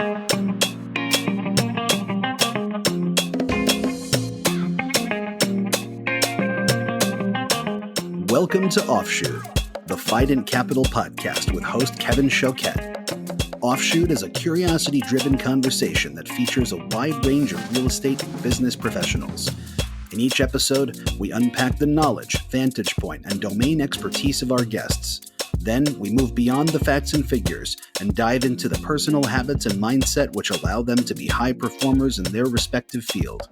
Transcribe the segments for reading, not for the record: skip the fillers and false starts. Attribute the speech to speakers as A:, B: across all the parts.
A: Welcome to Offshoot, the Fident Capital podcast with host Kevin Choquette. Offshoot is a curiosity-driven conversation that features a wide range of real estate and business professionals. In each episode, we unpack the knowledge, vantage point, and domain expertise of our guests. Then we move beyond the facts and figures and dive into the personal habits and mindset which allow them to be high performers in their respective field.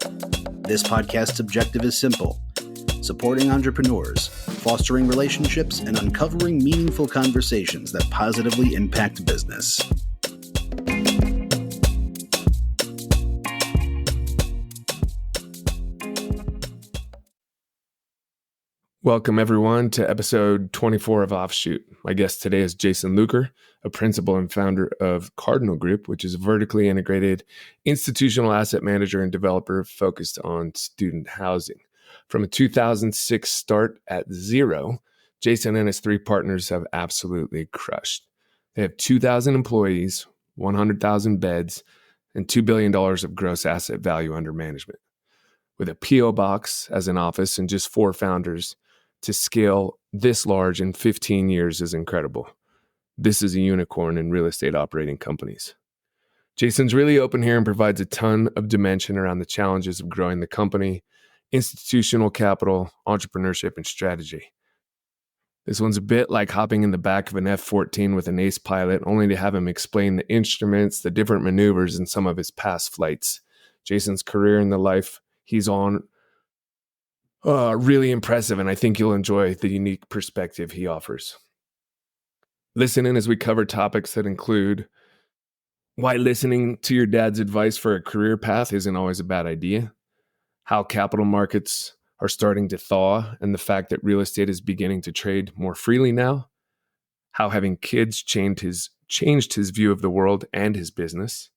A: This podcast's objective is simple: supporting entrepreneurs, fostering relationships, and uncovering meaningful conversations that positively impact business.
B: Welcome, everyone, to episode 24 of Offshoot. My guest today is Jason Luker, a principal and founder of Cardinal Group, which is a vertically integrated institutional asset manager and developer focused on student housing. From a 2006 start at zero, Jason and his three partners have absolutely crushed. They have 2,000 employees, 100,000 beds, and $2 billion of gross asset value under management. With a P.O. box as an office and just 4 founders, to scale this large in 15 years is incredible. This is a unicorn in real estate operating companies. Jason's really open here and provides a ton of dimension around the challenges of growing the company, institutional capital, entrepreneurship, and strategy. This one's a bit like hopping in the back of an F-14 with an ace pilot, only to have him explain the instruments, the different maneuvers, and some of his past flights. Jason's career and the life he's on, really impressive, and I think you'll enjoy the unique perspective he offers. Listen in as we cover topics that include why listening to your dad's advice for a career path isn't always a bad idea, how capital markets are starting to thaw, and the fact that real estate is beginning to trade more freely now, how having kids changed his view of the world and his business,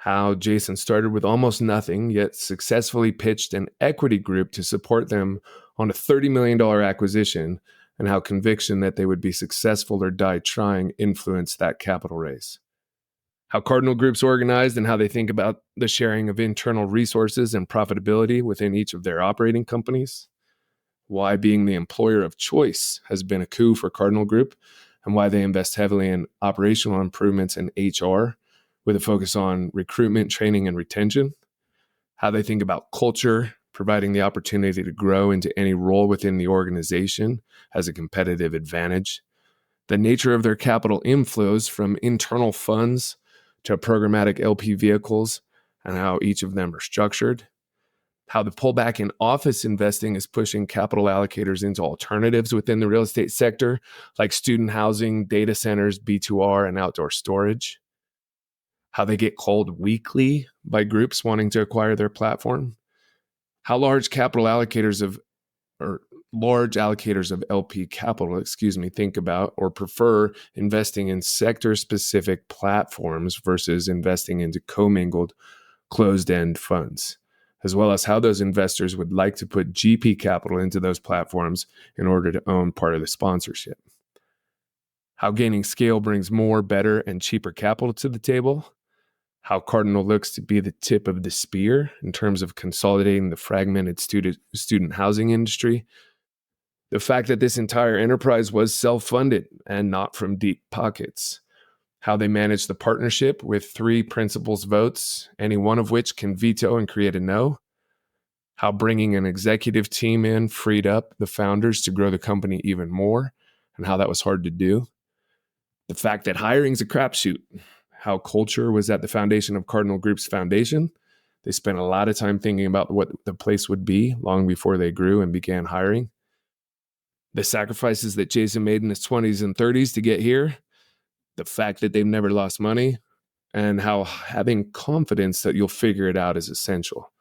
B: how Jason started with almost nothing, yet successfully pitched an equity group to support them on a $30 million acquisition, and how conviction that they would be successful or die trying influenced that capital raise. How Cardinal Group's organized and how they think about the sharing of internal resources and profitability within each of their operating companies. Why being the employer of choice has been a coup for Cardinal Group, and why they invest heavily in operational improvements in HR, with a focus on recruitment, training, and retention. How they think about culture, providing the opportunity to grow into any role within the organization as a competitive advantage. The nature of their capital inflows from internal funds to programmatic LP vehicles, and how each of them are structured. How the pullback in office investing is pushing capital allocators into alternatives within the real estate sector, like student housing, data centers, B2R, and outdoor storage. How they get called weekly by groups wanting to acquire their platform. How large allocators of LP capital, think about or prefer investing in sector-specific platforms versus investing into commingled, closed-end funds, as well as how those investors would like to put GP capital into those platforms in order to own part of the sponsorship. How gaining scale brings more, better, and cheaper capital to the table. How Cardinal looks to be the tip of the spear in terms of consolidating the fragmented student housing industry. The fact that this entire enterprise was self-funded and not from deep pockets. How they manage the partnership with 3 principals' votes, any one of which can veto and create a no. How bringing an executive team in freed up the founders to grow the company even more, and how that was hard to do. The fact that hiring's a crapshoot. How culture was at the foundation of Cardinal Group's foundation. They spent a lot of time thinking about what the place would be long before they grew and began hiring. The sacrifices that Jason made in his 20s and 30s to get here. The fact that they've never lost money. And how having confidence that you'll figure it out is essential.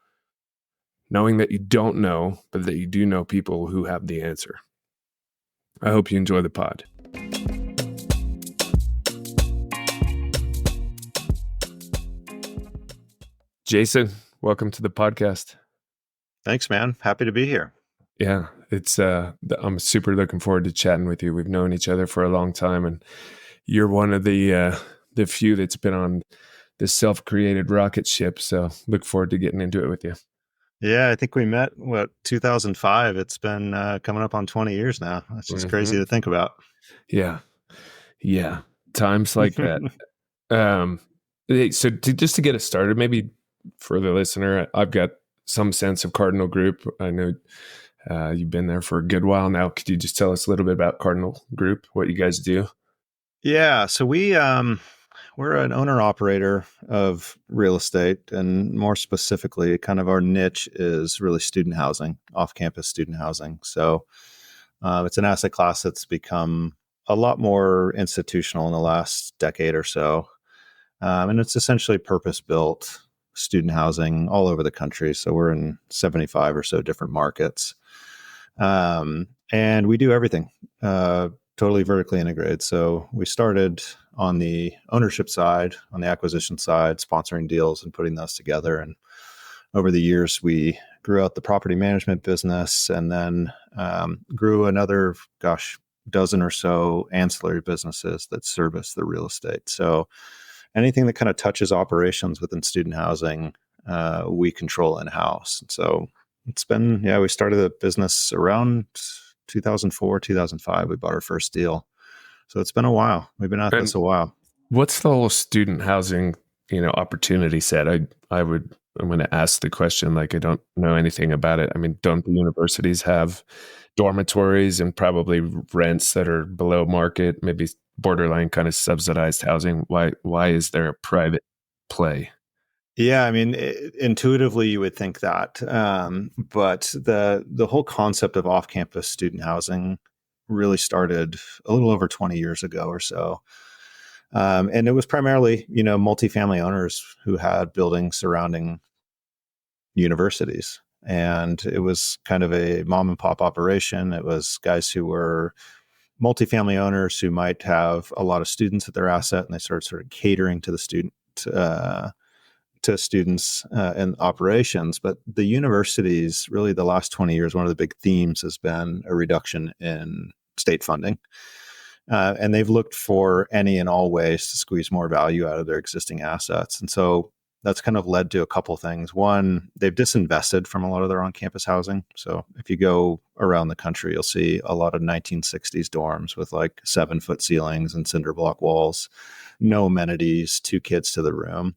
B: Knowing that you don't know, but that you do know people who have the answer. I hope you enjoy the pod. Jason, welcome to the podcast.
C: Thanks, man. Happy to be here.
B: Yeah, I'm super looking forward to chatting with you. We've known each other for a long time, and you're one of the few that's been on this self-created rocket ship. So look forward to getting into it with you.
C: Yeah, I think we met, 2005. It's been coming up on 20 years now. That's just crazy to think about.
B: Yeah. Yeah. Times like that. So just to get us started, maybe for the listener, I've got some sense of Cardinal Group. I know you've been there for a good while now. Could you just tell us a little bit about Cardinal Group, what you guys do?
C: Yeah, so we're an owner operator of real estate, and more specifically, kind of our niche is really student housing, off-campus student housing. So it's an asset class that's become a lot more institutional in the last decade or so. And it's essentially purpose-built student housing all over the country. So we're in 75 or so different markets. And we do everything totally vertically integrated. So we started on the ownership side, on the acquisition side, sponsoring deals and putting those together. And over the years, we grew out the property management business, and then grew another, dozen or so ancillary businesses that service the real estate. So anything that kind of touches operations within student housing, we control in-house. So it's been, we started the business around 2004, 2005. We bought our first deal. So it's been a while. We've been at this a while.
B: What's the whole student housing, opportunity set? I'm going to ask the question like I don't know anything about it. I mean, don't the universities have dormitories and probably rents that are below market, maybe borderline kind of subsidized housing? Why is there a private play?
C: Yeah, I mean, intuitively you would think that, but the whole concept of off-campus student housing really started a little over 20 years ago or so. And it was primarily, multifamily owners who had buildings surrounding universities. And it was kind of a mom and pop operation. It was guys who were multifamily owners who might have a lot of students at their asset, and they started sort of catering to the students and operations. But the universities, really the last 20 years, one of the big themes has been a reduction in state funding. And they've looked for any and all ways to squeeze more value out of their existing assets. And so that's kind of led to a couple things. One, they've disinvested from a lot of their on-campus housing. So if you go around the country, you'll see a lot of 1960s dorms with like 7-foot ceilings and cinder block walls, no amenities, 2 kids to the room.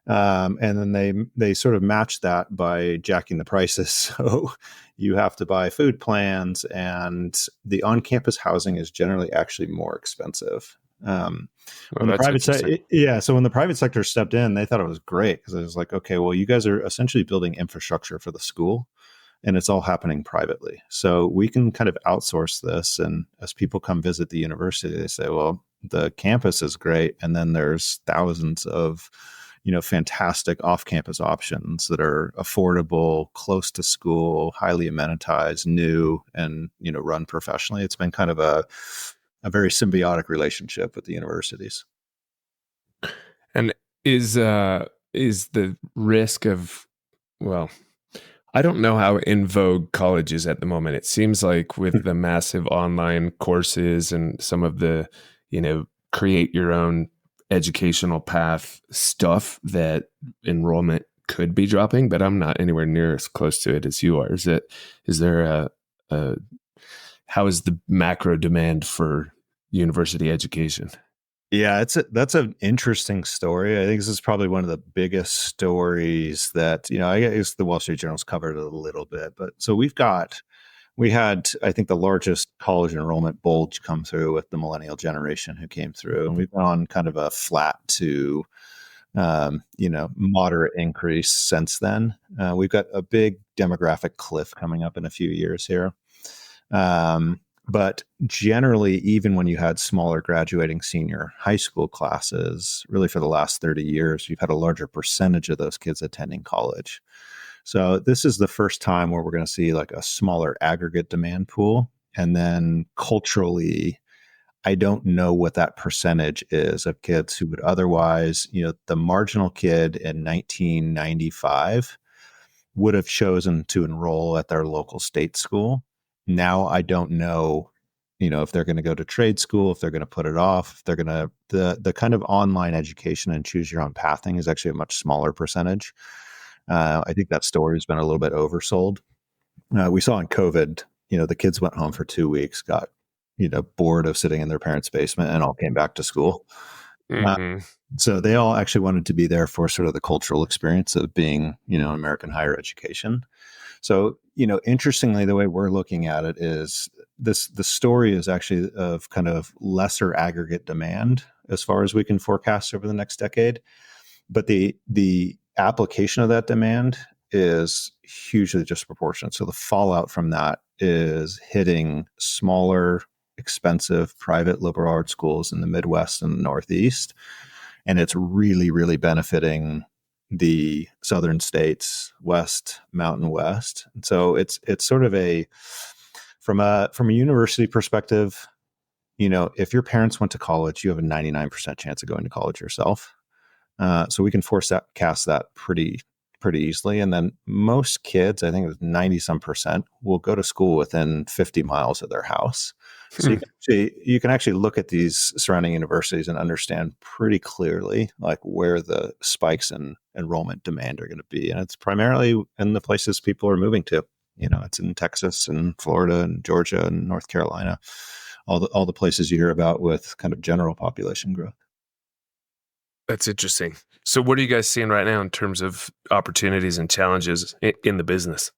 C: And then they sort of match that by jacking the prices. So you have to buy food plans, and the on-campus housing is generally actually more expensive. When the private so when the private sector stepped in, they thought it was great because it was like, okay, well, you guys are essentially building infrastructure for the school, and it's all happening privately. So we can kind of outsource this. And as people come visit the university, they say, well, the campus is great, and then there's thousands of fantastic off-campus options that are affordable, close to school, highly amenitized, new, and run professionally. It's been kind of a very symbiotic relationship with the universities.
B: And is the risk of, well, I don't know how in vogue college is at the moment. It seems like with the massive online courses and some of the, create your own educational path stuff, that enrollment could be dropping, but I'm not anywhere near as close to it as you are. Is there how is the macro demand for university education?
C: Yeah, that's an interesting story. I think this is probably one of the biggest stories that, I guess the Wall Street Journal's covered it a little bit, but so we had, I think, the largest college enrollment bulge come through with the millennial generation who came through, and we've been on kind of a flat to, moderate increase since then. We've got a big demographic cliff coming up in a few years here. But generally, even when you had smaller graduating senior high school classes, really for the last 30 years, you've had a larger percentage of those kids attending college. So this is the first time where we're going to see like a smaller aggregate demand pool. And then culturally, I don't know what that percentage is of kids who would otherwise, the marginal kid in 1995 would have chosen to enroll at their local state school. Now I don't know, if they're going to go to trade school, if they're going to put it off, if they're going to, the kind of online education and choose your own pathing is actually a much smaller percentage. I think that story has been a little bit oversold. We saw in COVID, the kids went home for 2 weeks, got, bored of sitting in their parents' basement, and all came back to school.
B: Mm-hmm.
C: So they all actually wanted to be there for sort of the cultural experience of being, American higher education. So, interestingly, the way we're looking at it is the story is actually of kind of lesser aggregate demand as far as we can forecast over the next decade. But the application of that demand is hugely disproportionate. So the fallout from that is hitting smaller, expensive private liberal arts schools in the Midwest and the Northeast. And it's really, really benefiting the southern states, West, Mountain West. And so it's sort of from a university perspective, if your parents went to college, you have a 99% chance of going to college yourself. So we can forecast that pretty easily. And then most kids, I think it was 90-some%, will go to school within 50 miles of their house. So you can actually look at these surrounding universities and understand pretty clearly like where the spikes in enrollment demand are going to be. And it's primarily in the places people are moving to. It's in Texas and Florida and Georgia and North Carolina, all the places you hear about with kind of general population growth.
B: That's interesting. So what are you guys seeing right now in terms of opportunities and challenges in the business?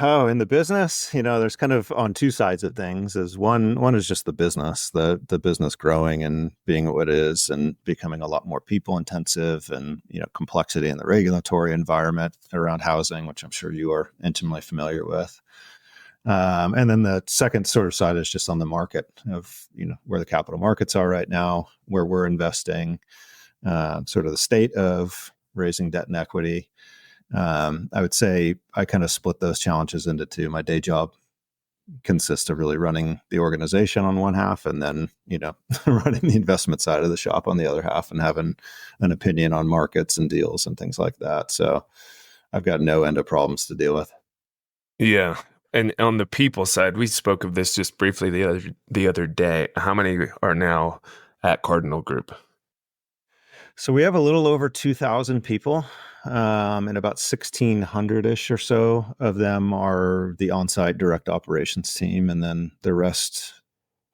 C: Oh, in the business, there's kind of on two sides of things. Is one is just the business, the business growing and being what it is and becoming a lot more people intensive, and complexity in the regulatory environment around housing, which I'm sure you are intimately familiar with. And then the second sort of side is just on the market of, where the capital markets are right now, where we're investing, sort of the state of raising debt and equity. I would say I kind of split those challenges into two. My day job consists of really running the organization on one half, and then, running the investment side of the shop on the other half, and having an opinion on markets and deals and things like that. So I've got no end of problems to deal with.
B: Yeah. And on the people side, we spoke of this just briefly the other day. How many are now at Cardinal Group?
C: So we have a little over 2,000 people, and about 1,600-ish or so of them are the on-site direct operations team. And then the rest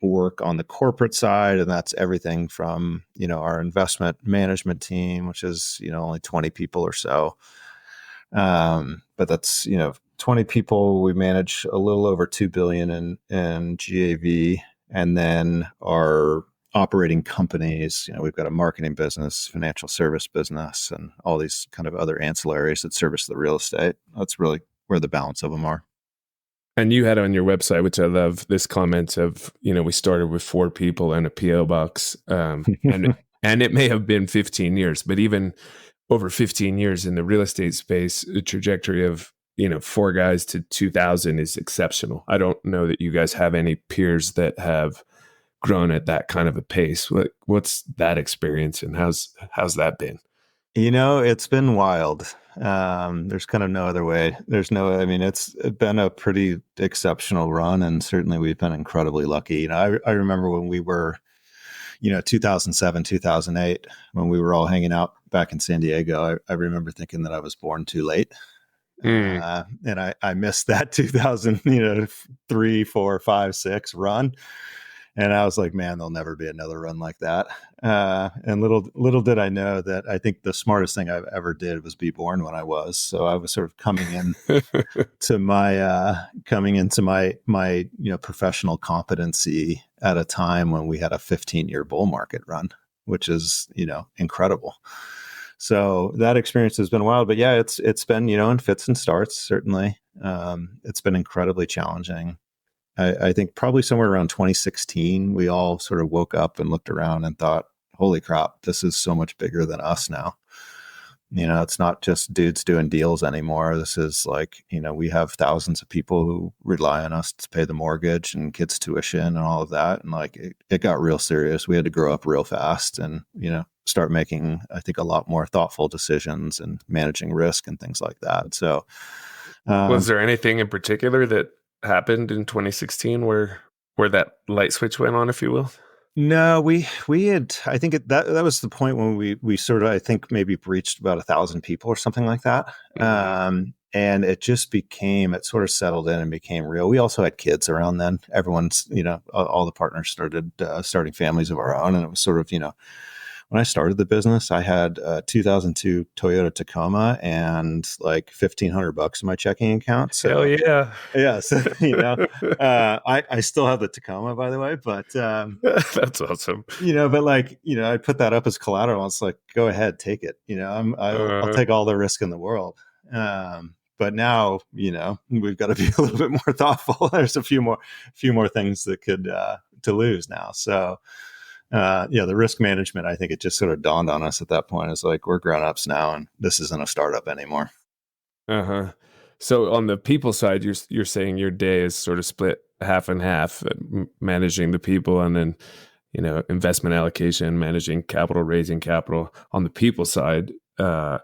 C: work on the corporate side. And that's everything from, our investment management team, which is, only 20 people or so. But that's, 20 people. We manage a little over 2 billion in GAV. And then our operating companies, we've got a marketing business, financial service business, and all these kind of other ancillaries that service the real estate. That's really where the balance of them are.
B: And you had on your website, which I love, this comment of, we started with 4 people and a PO box, and it may have been 15 years, but even over 15 years in the real estate space, the trajectory of 4 guys to 2,000 is exceptional. I don't know that you guys have any peers that have grown at that kind of a pace. What's that experience, and how's that been?
C: It's been wild. There's kind of no other way. It's been a pretty exceptional run, and certainly we've been incredibly lucky. I remember when we were, 2007, 2008, when we were all hanging out back in San Diego, I remember thinking that I was born too late. And I missed that 2000, 3, 4, 5, 6 run. And I was like, man, there'll never be another run like that. And little did I know that I think the smartest thing I've ever did was be born when I was. So I was sort of coming into my professional competency at a time when we had a 15-year bull market run, which is, incredible. So that experience has been wild, but yeah, it's been, in fits and starts, certainly. It's been incredibly challenging. I think probably somewhere around 2016, we all sort of woke up and looked around and thought, holy crap, this is so much bigger than us now. It's not just dudes doing deals anymore. This is like, we have thousands of people who rely on us to pay the mortgage and kids' tuition and all of that. And like, it got real serious. We had to grow up real fast and, start making, I think, a lot more thoughtful decisions and managing risk and things like that. So,
B: was there anything in particular that happened in 2016 where where that light switch went on, if you will?
C: No, we had. I think that was the point when we sort of, I think, maybe reached about 1,000 people or something like that. And it just became, it sort of settled in and became real. We also had kids around then. Everyone's, all the partners started starting families of our own, and it was sort of, when I started the business, I had a 2002 Toyota Tacoma and like $1,500 in my checking account. So
B: Hell yeah.
C: yeah, so I still have the Tacoma, by the way, but
B: That's awesome.
C: but like, I put that up as collateral. It's like, go ahead, take it. I'll take all the risk in the world. But now, we've got to be a little bit more thoughtful. There's a few more things that could to lose now. So the risk management, I think it just sort of dawned on us at that point. It's like, we're grown-ups now, and this isn't a startup anymore.
B: Uh-huh. So on the people side, you're saying your day is sort of split half and half, managing the people, and then investment allocation, managing capital, raising capital. On the people side, I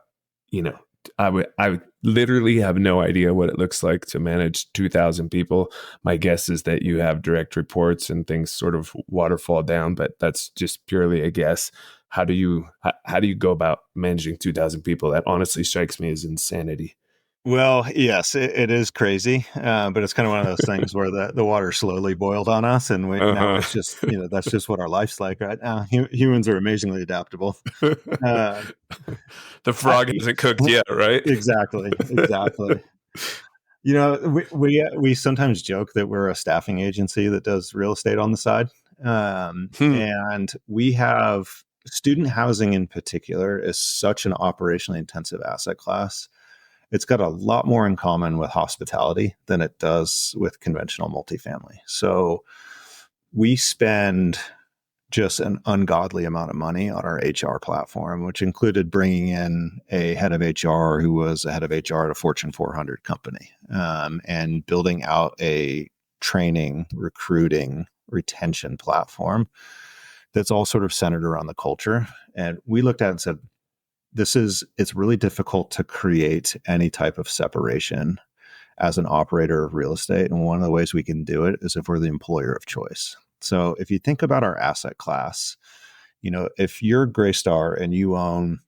B: would literally have no idea what it looks like to manage 2,000 people. My guess is that you have direct reports and things sort of waterfall down, but that's just purely a guess. How do you go about managing 2,000 people? That honestly strikes me as insanity.
C: Well, yes, it is crazy, but it's kind of one of those things where the water slowly boiled on us, and now it's just, that's just what our life's like right now. Humans are amazingly adaptable.
B: The frog hasn't cooked yet, right?
C: Exactly. We sometimes joke that we're a staffing agency that does real estate on the side, and we have student housing in particular is such an operationally intensive asset class. It's got a lot more in common with hospitality than it does with conventional multifamily. So we spend just an ungodly amount of money on our HR platform, which included bringing in a head of HR who was a head of HR at a Fortune 400 company, and building out a training, recruiting, retention platform that's all sort of centered around the culture. And we looked at it and said, it's really difficult to create any type of separation as an operator of real estate. And one of the ways we can do it is if we're the employer of choice. So if you think about our asset class, if you're Greystar and you own,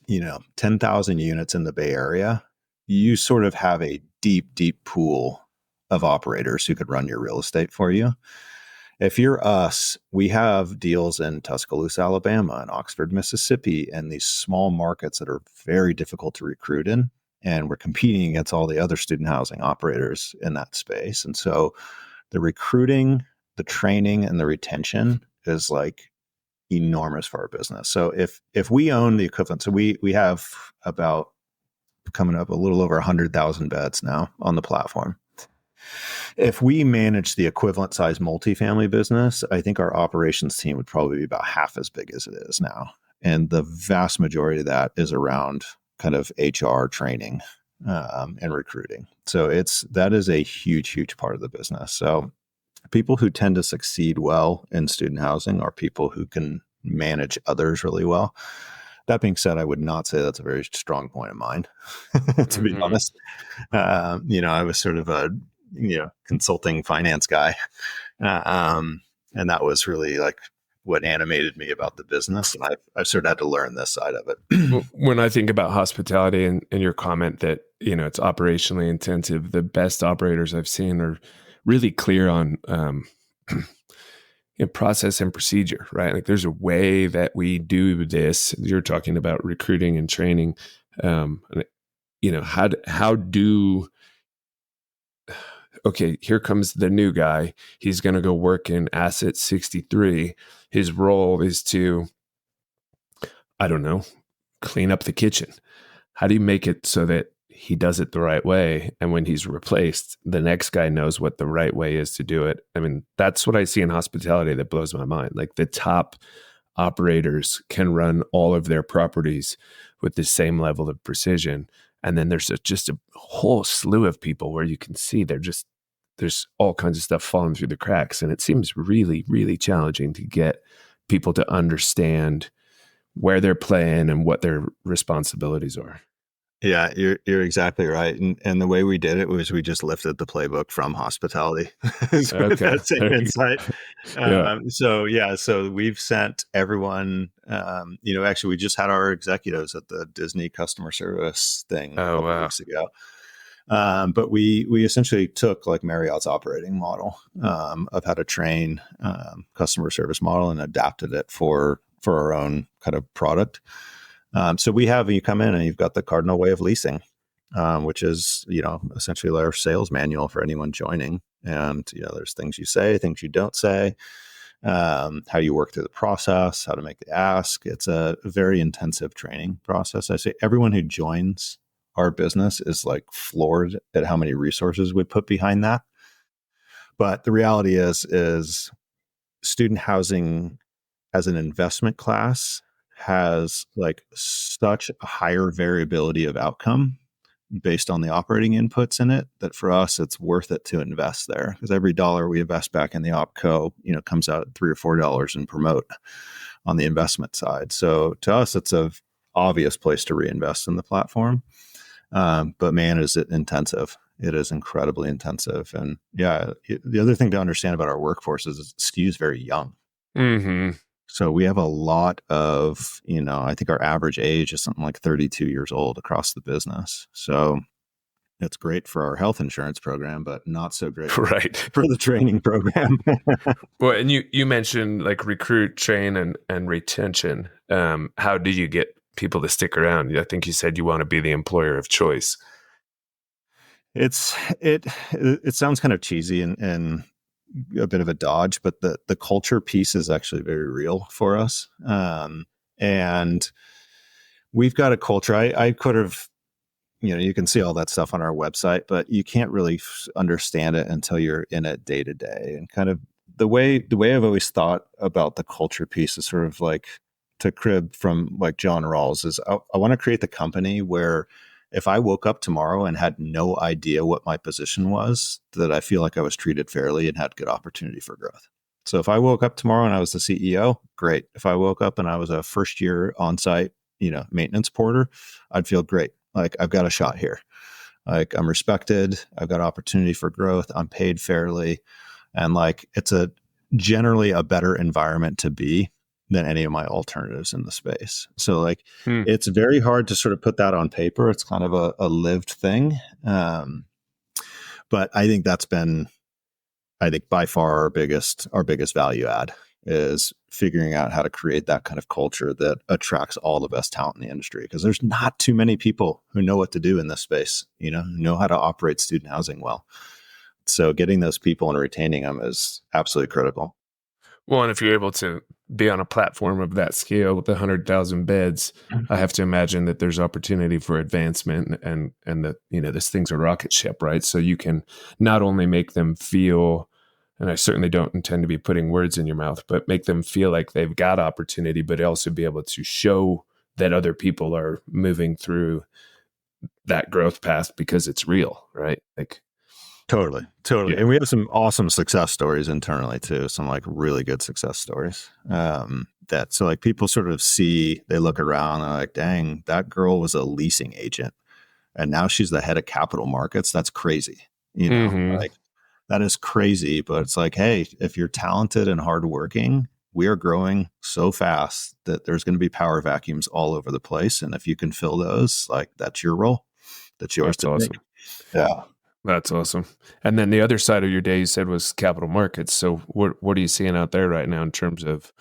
C: 10,000 units in the Bay Area, you sort of have a deep, deep pool of operators who could run your real estate for you. If you're us, we have deals in Tuscaloosa, Alabama, and Oxford, Mississippi, and these small markets that are very difficult to recruit in. And we're competing against all the other student housing operators in that space. And so the recruiting, the training, and the retention is like enormous for our business. So if we own the equivalent, so we have about coming up a little over 100,000 beds now on the platform. If we manage the equivalent size multifamily business, I think our operations team would probably be about half as big as it is now. And the vast majority of that is around kind of HR training and recruiting. So that is a huge, huge part of the business. So people who tend to succeed well in student housing are people who can manage others really well. That being said, I would not say that's a very strong point of mine, to be honest. I was sort of a consulting finance guy. And that was really like what animated me about the business. And I've sort of had to learn this side of it.
B: When I think about hospitality and your comment that, it's operationally intensive, the best operators I've seen are really clear on process and procedure, right? Like there's a way that we do this. You're talking about recruiting and training. Okay, here comes the new guy. He's going to go work in Asset 63. His role is to, I don't know, clean up the kitchen. How do you make it so that he does it the right way? And when he's replaced, the next guy knows what the right way is to do it. I mean, that's what I see in hospitality that blows my mind. Like the top operators can run all of their properties with the same level of precision. And then there's just a whole slew of people where you can see there's all kinds of stuff falling through the cracks. And it seems really, really challenging to get people to understand where they're playing and what their responsibilities are.
C: Yeah, you're exactly right. And the way we did it was we just lifted the playbook from hospitality. With
B: Okay.
C: that same
B: There you
C: insight.
B: go. Yeah.
C: So we've sent everyone, actually we just had our executives at the Disney customer service thing a
B: Oh,
C: couple of
B: wow.
C: weeks ago. But we essentially took like Marriott's operating model of how to train customer service model and adapted it for our own kind of product. So you come in and you've got the Cardinal way of leasing, which is, essentially our sales manual for anyone joining. And, there's things you say, things you don't say, how you work through the process, how to make the ask. It's a very intensive training process. I say everyone who joins our business is like floored at how many resources we put behind that. But the reality is student housing as an investment class has like such a higher variability of outcome based on the operating inputs in it that for us it's worth it to invest there because every dollar we invest back in the opco comes out at $3 or $4 in promote on the investment side. So to us it's a obvious place to reinvest in the platform. But man, is it intensive. It is incredibly intensive. And yeah, the other thing to understand about our workforce is it skews very young.
B: Mm-hmm.
C: So we have a lot of, I think our average age is something like 32 years old across the business. So it's great for our health insurance program, but not so great
B: Right.
C: for the training program.
B: Well, and you mentioned like recruit, train, and retention. How do you get people to stick around? I think you said you want to be the employer of choice.
C: It sounds kind of cheesy and a bit of a dodge, but the culture piece is actually very real for us. And we've got a culture. I could have, you can see all that stuff on our website, but you can't really understand it until you're in it day to day. And kind of the way I've always thought about the culture piece is sort of like to crib from like John Rawls is I want to create the company where if I woke up tomorrow and had no idea what my position was, that I feel like I was treated fairly and had good opportunity for growth. So if I woke up tomorrow and I was the CEO, great. If I woke up and I was a first year on-site, maintenance porter, I'd feel great. Like I've got a shot here. Like I'm respected. I've got opportunity for growth. I'm paid fairly. And like, it's generally a better environment to be than any of my alternatives in the space. So like, it's very hard to sort of put that on paper. It's kind of a lived thing. But I think that's been, by far our biggest value add is figuring out how to create that kind of culture that attracts all the best talent in the industry. Because there's not too many people who know what to do in this space, who know how to operate student housing well. So getting those people and retaining them is absolutely critical.
B: Well, and if you're able to be on a platform of that scale with 100,000 beds, I have to imagine that there's opportunity for advancement and that, this thing's a rocket ship, right? So you can not only make them feel, and I certainly don't intend to be putting words in your mouth, but make them feel like they've got opportunity, but also be able to show that other people are moving through that growth path because it's real, right? Like,
C: Totally.
B: yeah.
C: And we have some awesome success stories internally too. Some like really good success stories. So like people sort of they look around and they're like, dang, that girl was a leasing agent and now she's the head of capital markets. That's crazy. Like that is crazy. But it's like, hey, if you're talented and hardworking, we are growing so fast that there's going to be power vacuums all over the place. And if you can fill those, like that's your role. That's yours to
B: awesome.
C: take. Yeah.
B: That's awesome. And then the other side of your day you said was capital markets. So what are you seeing out there right now in terms of,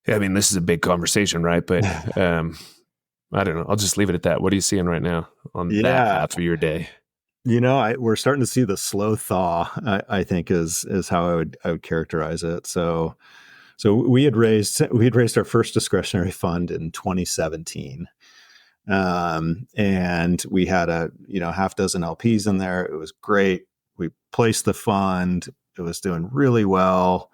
B: I mean, this is a big conversation, right? But I don't know. I'll just leave it at that. What are you seeing right now on that half of your day?
C: We're starting to see the slow thaw, I think is how I would characterize it. So we had raised our first discretionary fund in 2017. And we had a half dozen LPs in there. It was great. We placed the fund. It was doing really well.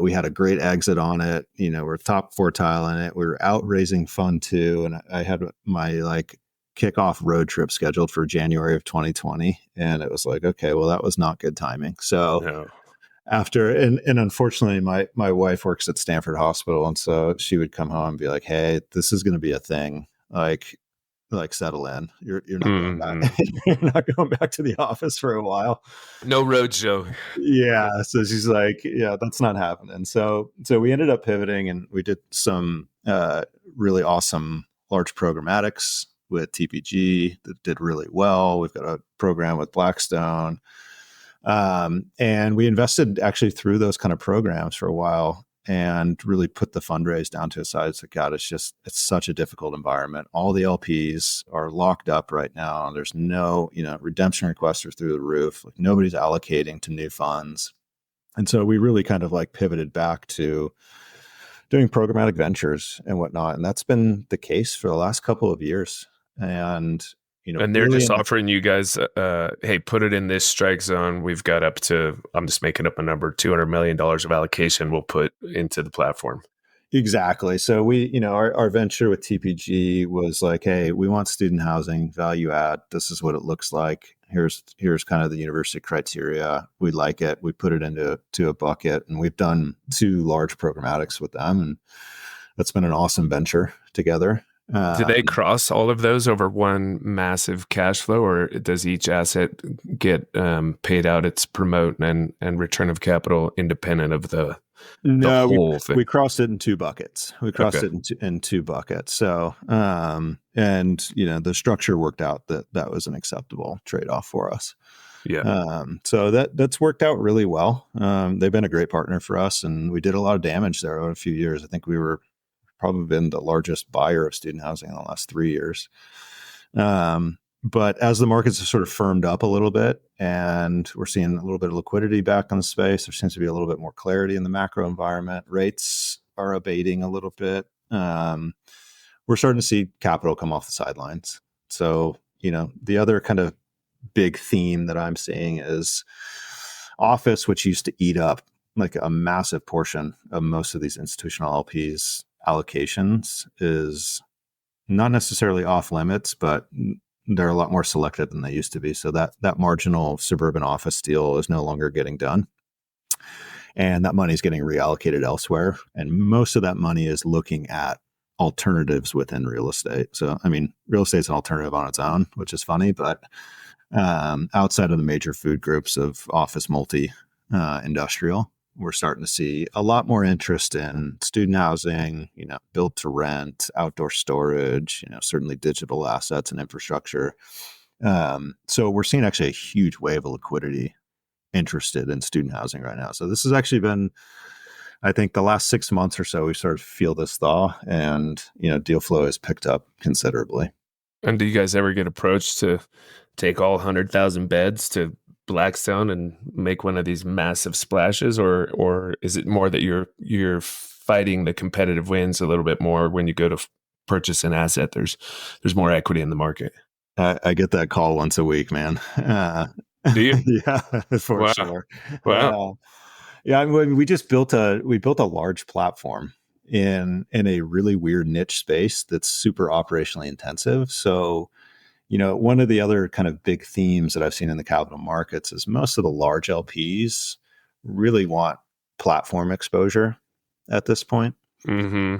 C: We had a great exit on it. We're top quartile in it. We were out raising fund 2, and I had my like kickoff road trip scheduled for January of 2020, and it was like, okay, well, that was not good timing. So after, and unfortunately, my wife works at Stanford Hospital, and so she would come home and be like, hey, this is going to be a thing. Like, like settle in. You're not going back.
B: Mm-hmm.
C: You're not going back to the office for a while.
B: No roadshow.
C: Yeah. So she's like, yeah, that's not happening. So we ended up pivoting, and we did some really awesome large programmatics with TPG that did really well. We've got a program with Blackstone. And we invested actually through those kind of programs for a while and really put the fundraise down to a side. It's like, God, it's such a difficult environment. All the LPs are locked up right now. There's no, redemption requests are through the roof. Like nobody's allocating to new funds. And so we really kind of like pivoted back to doing programmatic ventures and whatnot. And that's been the case for the last couple of years. And
B: And they're
C: really
B: just offering you guys, hey, put it in this strike zone. We've got up to, I'm just making up a number, $200 million of allocation we'll put into the platform.
C: Exactly. So we, our venture with TPG was like, hey, we want student housing value add. This is what it looks like. Here's kind of the university criteria. We like it. We put it into a bucket, and we've done 2 large programmatics with them, and that's been an awesome venture together.
B: Do they cross all of those over one massive cash flow, or does each asset get paid out its promote and return of capital independent of the whole thing?
C: We crossed it in 2 buckets. In 2 buckets. So, the structure worked out that was an acceptable trade-off for us.
B: Yeah.
C: So that's worked out really well. They've been a great partner for us, and we did a lot of damage there over a few years. I think we were probably been the largest buyer of student housing in the last 3 years. But as the markets have sort of firmed up a little bit, and we're seeing a little bit of liquidity back on the space, there seems to be a little bit more clarity in the macro environment. Rates are abating a little bit. We're starting to see capital come off the sidelines. So, the other kind of big theme that I'm seeing is office, which used to eat up like a massive portion of most of these institutional LPs allocations, is not necessarily off limits, but they're a lot more selective than they used to be. So that marginal suburban office deal is no longer getting done, and that money is getting reallocated elsewhere. And most of that money is looking at alternatives within real estate. So, I mean, real estate's an alternative on its own, which is funny, but outside of the major food groups of office, multi, industrial, we're starting to see a lot more interest in student housing, built to rent, outdoor storage, certainly digital assets and infrastructure. So we're seeing actually a huge wave of liquidity interested in student housing right now. So this has actually been, I think, the last 6 months or so, we sort of feel this thaw, and, deal flow has picked up considerably.
B: And do you guys ever get approached to take all 100,000 beds to Blackstone and make one of these massive splashes, or is it more that you're fighting the competitive wins a little bit more when you go to purchase an asset? There's more equity in the market.
C: I get that call once a week, man.
B: Do you?
C: Yeah, for
B: Wow.
C: sure.
B: Wow.
C: Yeah, I mean, we built a large platform in a really weird niche space that's super operationally intensive. So, one of the other kind of big themes that I've seen in the capital markets is most of the large LPs really want platform exposure at this point.
B: Mm-hmm.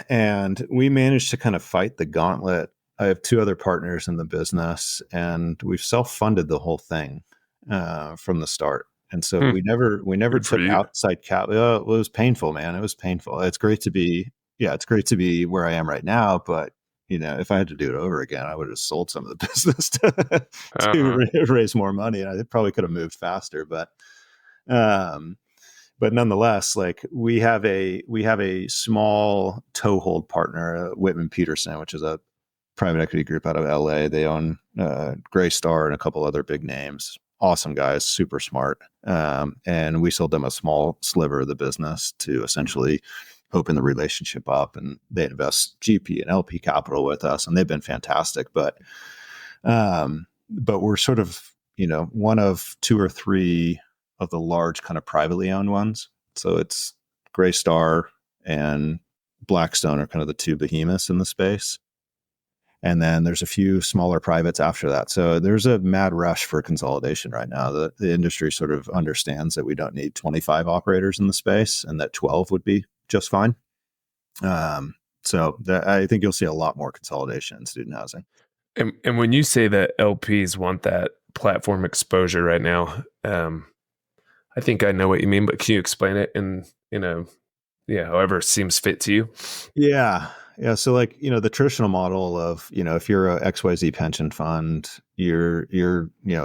C: And we managed to kind of fight the gauntlet. I have 2 other partners in the business, and we've self-funded the whole thing from the start. And so we never took outside capital. It was painful, man. It was painful. It's great to be where I am right now, but if I had to do it over again, I would have sold some of the business to raise more money, and I probably could have moved faster. But nonetheless, like we have a small toehold partner, Whitman Peterson, which is a private equity group out of LA. They own Graystar and a couple other big names. Awesome guys, super smart. And we sold them a small sliver of the business to essentially open the relationship up, and they invest GP and LP capital with us, and they've been fantastic. But we're sort of, one of 2 or 3 of the large kind of privately owned ones. So it's Graystar and Blackstone are kind of the 2 behemoths in the space. And then there's a few smaller privates after that. So there's a mad rush for consolidation right now. The industry sort of understands that we don't need 25 operators in the space, and that 12 would be just fine. So I think you'll see a lot more consolidation in student housing.
B: And when you say that LPs want that platform exposure right now, I think I know what you mean, but can you explain it however seems fit to you?
C: Yeah. Yeah. So like, the traditional model of, if you're a XYZ pension fund, you're,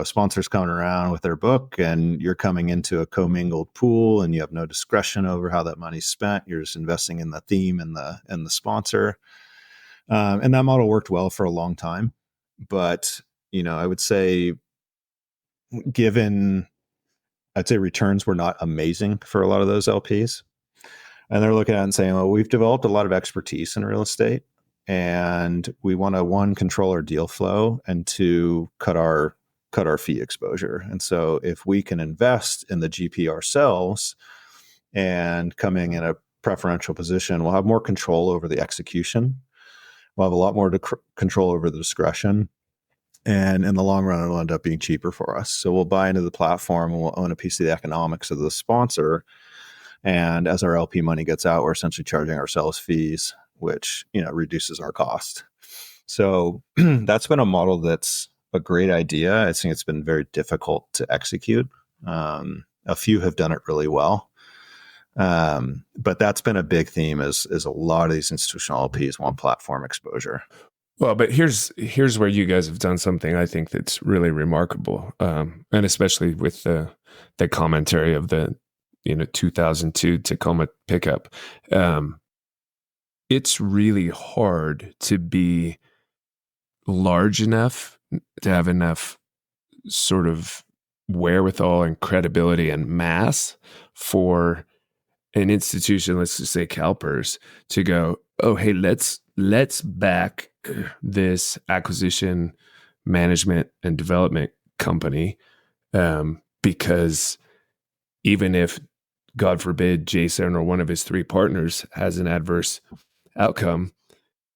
C: sponsors coming around with their book and you're coming into a commingled pool and you have no discretion over how that money's spent. You're just investing in the theme and the sponsor. And that model worked well for a long time. But, I would say returns were not amazing for a lot of those LPs. And they're looking at it and saying, well, we've developed a lot of expertise in real estate and we want to, one, control our deal flow and two, cut our fee exposure. And so if we can invest in the GP ourselves and coming in a preferential position, we'll have more control over the execution. We'll have a lot more control over the discretion. And in the long run, it'll end up being cheaper for us. So we'll buy into the platform and we'll own a piece of the economics of the sponsor. And as our LP money gets out, we're essentially charging ourselves fees, which, reduces our cost. So that's been a model that's a great idea. I think it's been very difficult to execute. A few have done it really well. But that's been a big theme is a lot of these institutional LPs want platform exposure.
B: Well, but here's where you guys have done something I think that's really remarkable, and especially with the commentary of the 2002 Tacoma pickup. It's really hard to be large enough to have enough sort of wherewithal and credibility and mass for an institution, let's just say CalPERS, to go, oh, hey, let's back this acquisition management and development company, because even if, God forbid, Jason or one of his three partners has an adverse outcome,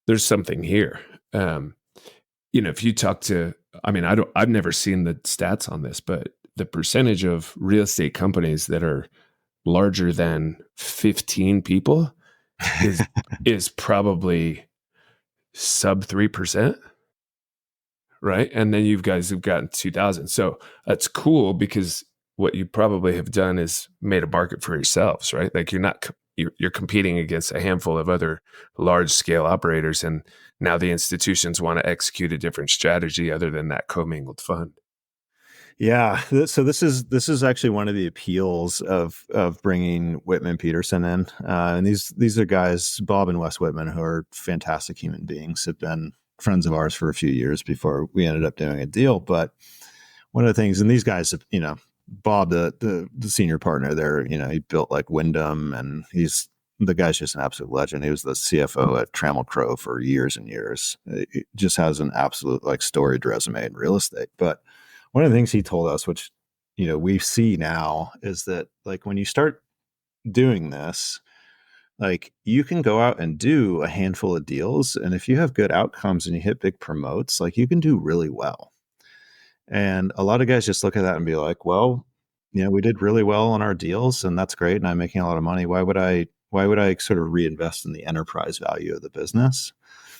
B: there's something here. If you talk to, I've never seen the stats on this, but the percentage of real estate companies that are larger than 15 people is probably sub 3%. Right. And then you guys have gotten 2000. So that's cool because what you probably have done is made a market for yourselves, right? Like you're competing against a handful of other large scale operators. And now the institutions want to execute a different strategy other than that commingled fund.
C: Yeah. So this is actually one of the appeals of bringing Whitman Peterson in. And these are guys, Bob and Wes Whitman, who are fantastic human beings, have been friends of ours for a few years before we ended up doing a deal. But one of the things, and these guys have, Bob, the senior partner there, he built like Wyndham, and the guy's just an absolute legend. He was the CFO at Trammell Crow for years and years. He just has an absolute like storied resume in real estate. But one of the things he told us, which, we see now, is that like when you start doing this, like you can go out and do a handful of deals. And if you have good outcomes and you hit big promotes, like you can do really well. And a lot of guys just look at that and be like, well, we did really well on our deals and that's great. And I'm making a lot of money. Why would I sort of reinvest in the enterprise value of the business?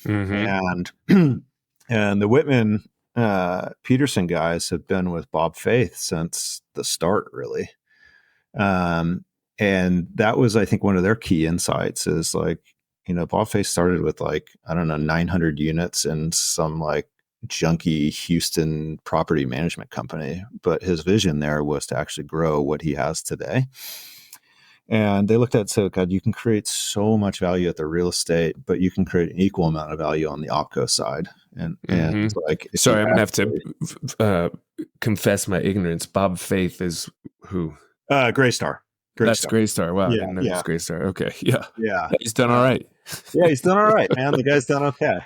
C: Mm-hmm. And the Whitman Peterson guys have been with Bob Faith since the start, really. And that was, I think, one of their key insights is like, Bob Faith started with like, 900 units in some like junky Houston property management company. But his vision there was to actually grow what he has today. And they looked at it and said, God, you can create so much value at the real estate, but you can create an equal amount of value on the opco side. And like,
B: sorry, I'm going to have to confess my ignorance. Bob Faith is who?
C: Graystar.
B: That's Graystar. Wow. I didn't know it was Graystar. Okay. Yeah. Yeah. He's done all right.
C: Yeah. He's done all right, man. The guy's done okay.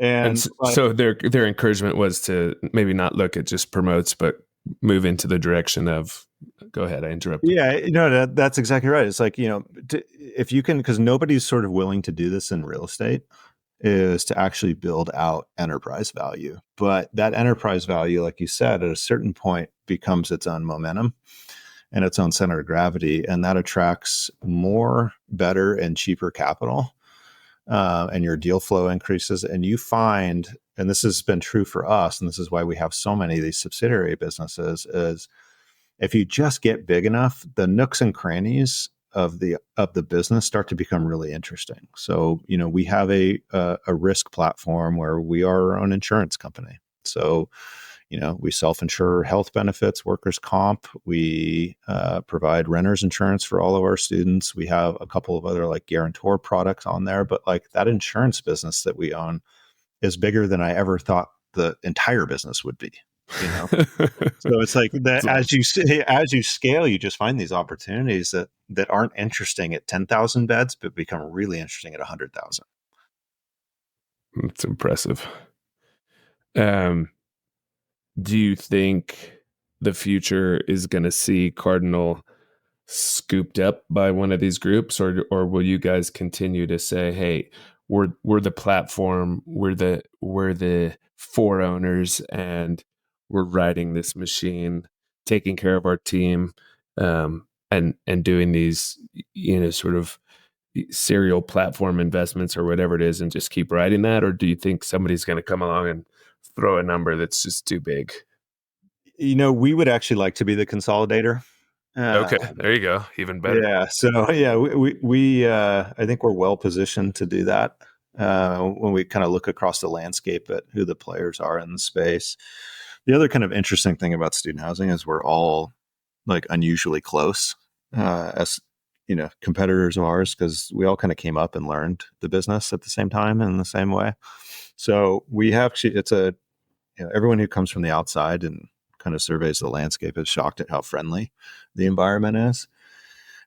B: And so their encouragement was to maybe not look at just promotes, but move into the direction of, go ahead, I interrupted.
C: Yeah, that's exactly right. It's like, if you can, because nobody's sort of willing to do this in real estate, is to actually build out enterprise value. But that enterprise value, like you said, at a certain point becomes its own momentum and its own center of gravity. And that attracts more, better, and cheaper capital and your deal flow increases, and you find, and this has been true for us, and this is why we have so many of these subsidiary businesses, is if you just get big enough, the nooks and crannies of the business start to become really interesting. So, we have a risk platform where we are our own insurance company. So, we self-insure health benefits, workers' comp. We provide renters insurance for all of our students. We have a couple of other like guarantor products on there, but like that insurance business that we own is bigger than I ever thought the entire business would be. So it's like that as you scale, you just find these opportunities that aren't interesting at 10,000 beds, but become really interesting at 100,000.
B: It's impressive. Do you think the future is going to see Cardinal scooped up by one of these groups, or will you guys continue to say, "Hey, we're the platform, we're the foreowners, and we're riding this machine, taking care of our team, and doing these, sort of serial platform investments or whatever it is, and just keep riding that?" Or do you think somebody's going to come along and throw a number that's just too big?
C: We would actually like to be the consolidator.
B: Okay, there you go. Even better.
C: Yeah. So yeah, we I think we're well positioned to do that when we kind of look across the landscape at who the players are in the space. The other kind of interesting thing about student housing is we're all like unusually close as competitors of ours, because we all kind of came up and learned the business at the same time in the same way. So we have it's a everyone who comes from the outside and kind of surveys the landscape is shocked at how friendly the environment is.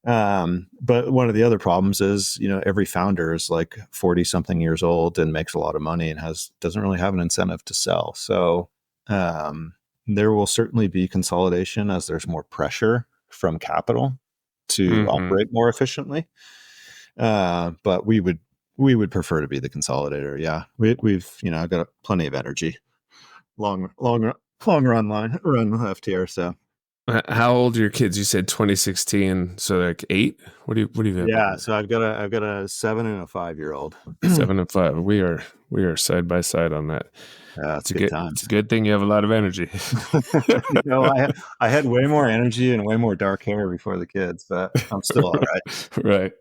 C: But one of the other problems is, every founder is like 40 something years old and makes a lot of money and doesn't really have an incentive to sell. So there will certainly be consolidation as there's more pressure from capital to operate more efficiently. But we would prefer to be the consolidator. Yeah. We've, I've got plenty of energy, long run left here. So
B: how old are your kids? You said 2016, so like 8. What do you have?
C: Yeah, so I've got a 7 and a 5-year-old.
B: 7 and 5. We are side by side on that.
C: It's a good time.
B: It's a good thing you have a lot of energy.
C: I had way more energy and way more dark hair before the kids, but I'm still all right.
B: Right.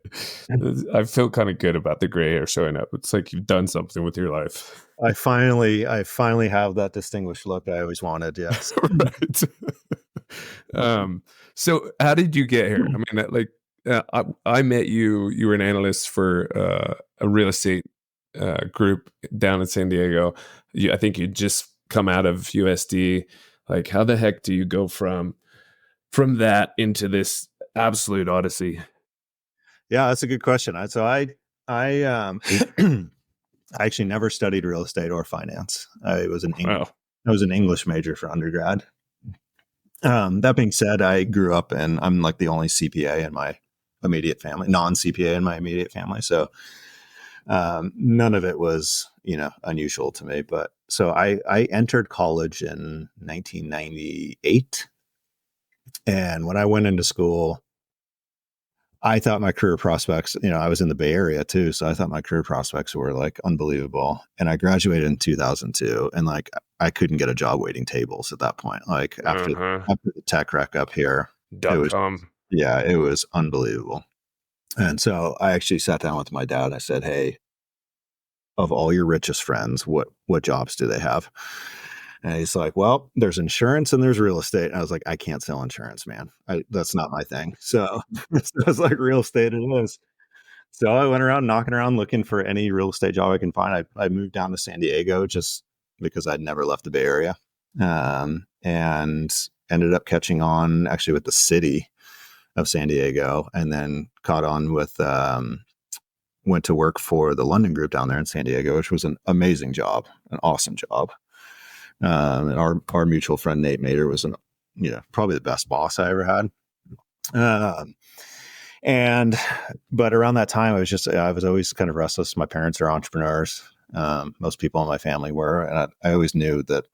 B: I feel kind of good about the gray hair showing up. It's like you've done something with your life.
C: I finally have that distinguished look I always wanted. Yes.
B: Right. So how did you get here? I mean, I met you. You were an analyst for a real estate group down in San Diego. I think you just come out of USD. Like, how the heck do you go from that into this absolute odyssey?
C: Yeah, that's a good question. So I I actually never studied real estate or finance. I was an English major for undergrad. That being said, I grew up and I'm like the only CPA in my immediate family, non-CPA in my immediate family. So none of it was, unusual to me. But so I entered college in 1998. And when I went into school, I thought my career prospects, I was in the Bay Area too. So I thought my career prospects were like unbelievable. And I graduated in 2002 and like I couldn't get a job waiting tables at that point. Like after the tech wreck up here, it was unbelievable. And so I actually sat down with my dad. I said, "Hey, of all your richest friends, what jobs do they have?" And he's like, "Well, there's insurance and there's real estate." And I was like, "I can't sell insurance, man. That's not my thing." So I was like, "Real estate it is." So I went around knocking around looking for any real estate job I can find. I moved down to San Diego just because I'd never left the Bay Area, and ended up catching on actually with the city of San Diego, and then caught on with went to work for the London Group down there in San Diego, which was an amazing job, an awesome job. And our mutual friend Nate Mater was probably the best boss I ever had. But around that time, I was always kind of restless. My parents are entrepreneurs. Most people in my family were, and I always knew that,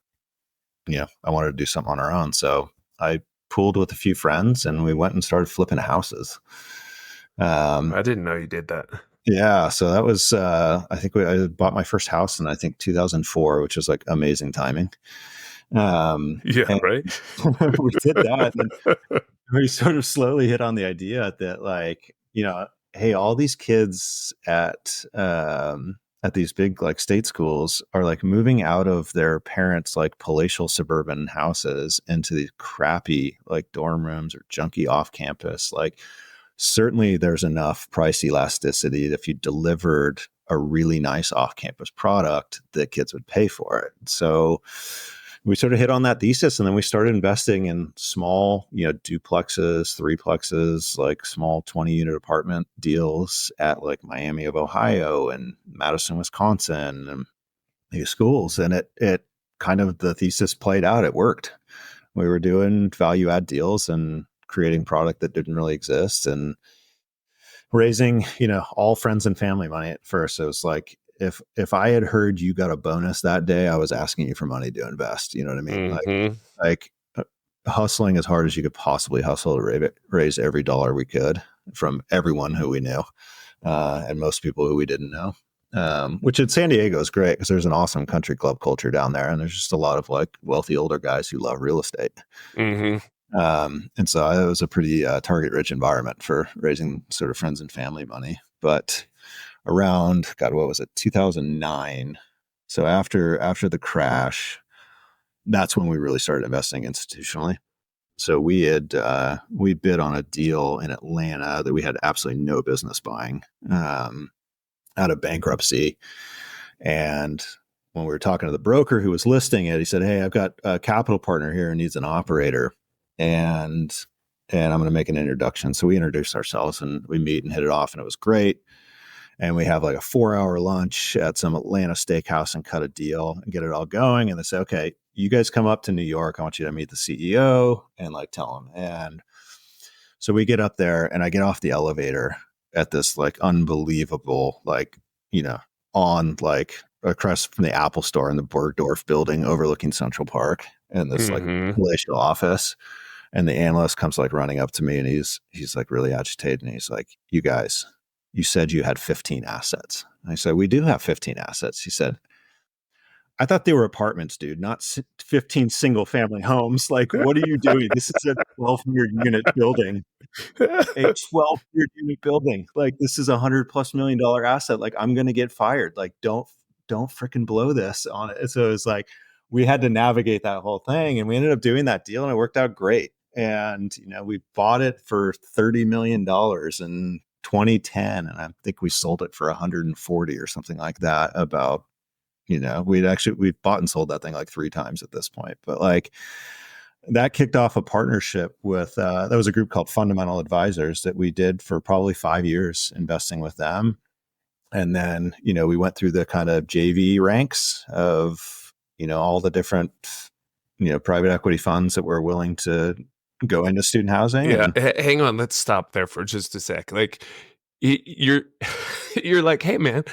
C: I wanted to do something on our own. So I pooled with a few friends and we went and started flipping houses.
B: I didn't know you did that.
C: Yeah. So that was, I think I bought my first house in, I think, 2004, which was like amazing timing.
B: Yeah,
C: And
B: right.
C: we did that. And we sort of slowly hit on the idea that, like, hey, all these kids at these big like state schools are like moving out of their parents' like palatial suburban houses into these crappy like dorm rooms or junky off campus. Like, certainly there's enough price elasticity that if you delivered a really nice off campus product, the kids would pay for it. So we sort of hit on that thesis, and then we started investing in small, duplexes, threeplexes, like small 20 unit apartment deals at like Miami of Ohio and Madison, Wisconsin, and these schools. And it kind of, the thesis played out. It worked. We were doing value add deals and creating product that didn't really exist, and raising, all friends and family money at first. It was like, if I had heard you got a bonus that day, I was asking you for money to invest. You know what I mean?
B: Mm-hmm.
C: Like hustling as hard as you could possibly hustle to raise every dollar we could from everyone who we knew, and most people who we didn't know. Which in San Diego is great because there's an awesome country club culture down there, and there's just a lot of like wealthy older guys who love real estate.
B: Mm-hmm.
C: And so it was a pretty target rich environment for raising sort of friends and family money. But around, God, what was it, 2009? So after the crash, that's when we really started investing institutionally. So we bid on a deal in Atlanta that we had absolutely no business buying, out of bankruptcy. And when we were talking to the broker who was listing it, he said, "Hey, I've got a capital partner here who needs an operator, and I'm going to make an introduction." So we introduced ourselves and we meet and hit it off, and it was great. And we have like a 4-hour lunch at some Atlanta steakhouse and cut a deal and get it all going. And they say, "Okay, you guys come up to New York. I want you to meet the CEO and like tell him." And so we get up there, and I get off the elevator at this like unbelievable, like, on like across from the Apple store in the Bergdorf building overlooking Central Park, and this like
B: Mm-hmm.
C: palatial office. And the analyst comes like running up to me, and he's like really agitated, and he's like, "You guys, you said you had 15 assets." And I said, "We do have 15 assets." He said, "I thought they were apartments, dude, not 15 single family homes. Like, what are you doing? This is a 1,200 unit building, a 12-year unit building. Like, this is $100+ million asset. Like, I'm going to get fired. Like, don't freaking blow this on it." So it's like, we had to navigate that whole thing, and we ended up doing that deal, and it worked out great. And, we bought it for $30 million in 2010. And I think we sold it for 140 or something like that. About, we've bought and sold that thing like 3 times at this point. But like, that kicked off a partnership with, that was a group called Fundamental Advisors that we did for probably 5 years investing with them. And then, we went through the kind of JV ranks of, all the different, private equity funds that were willing to go into student housing.
B: Yeah,
C: And
B: hang on. Let's stop there for just a sec. Like, you're you're like, "Hey, man,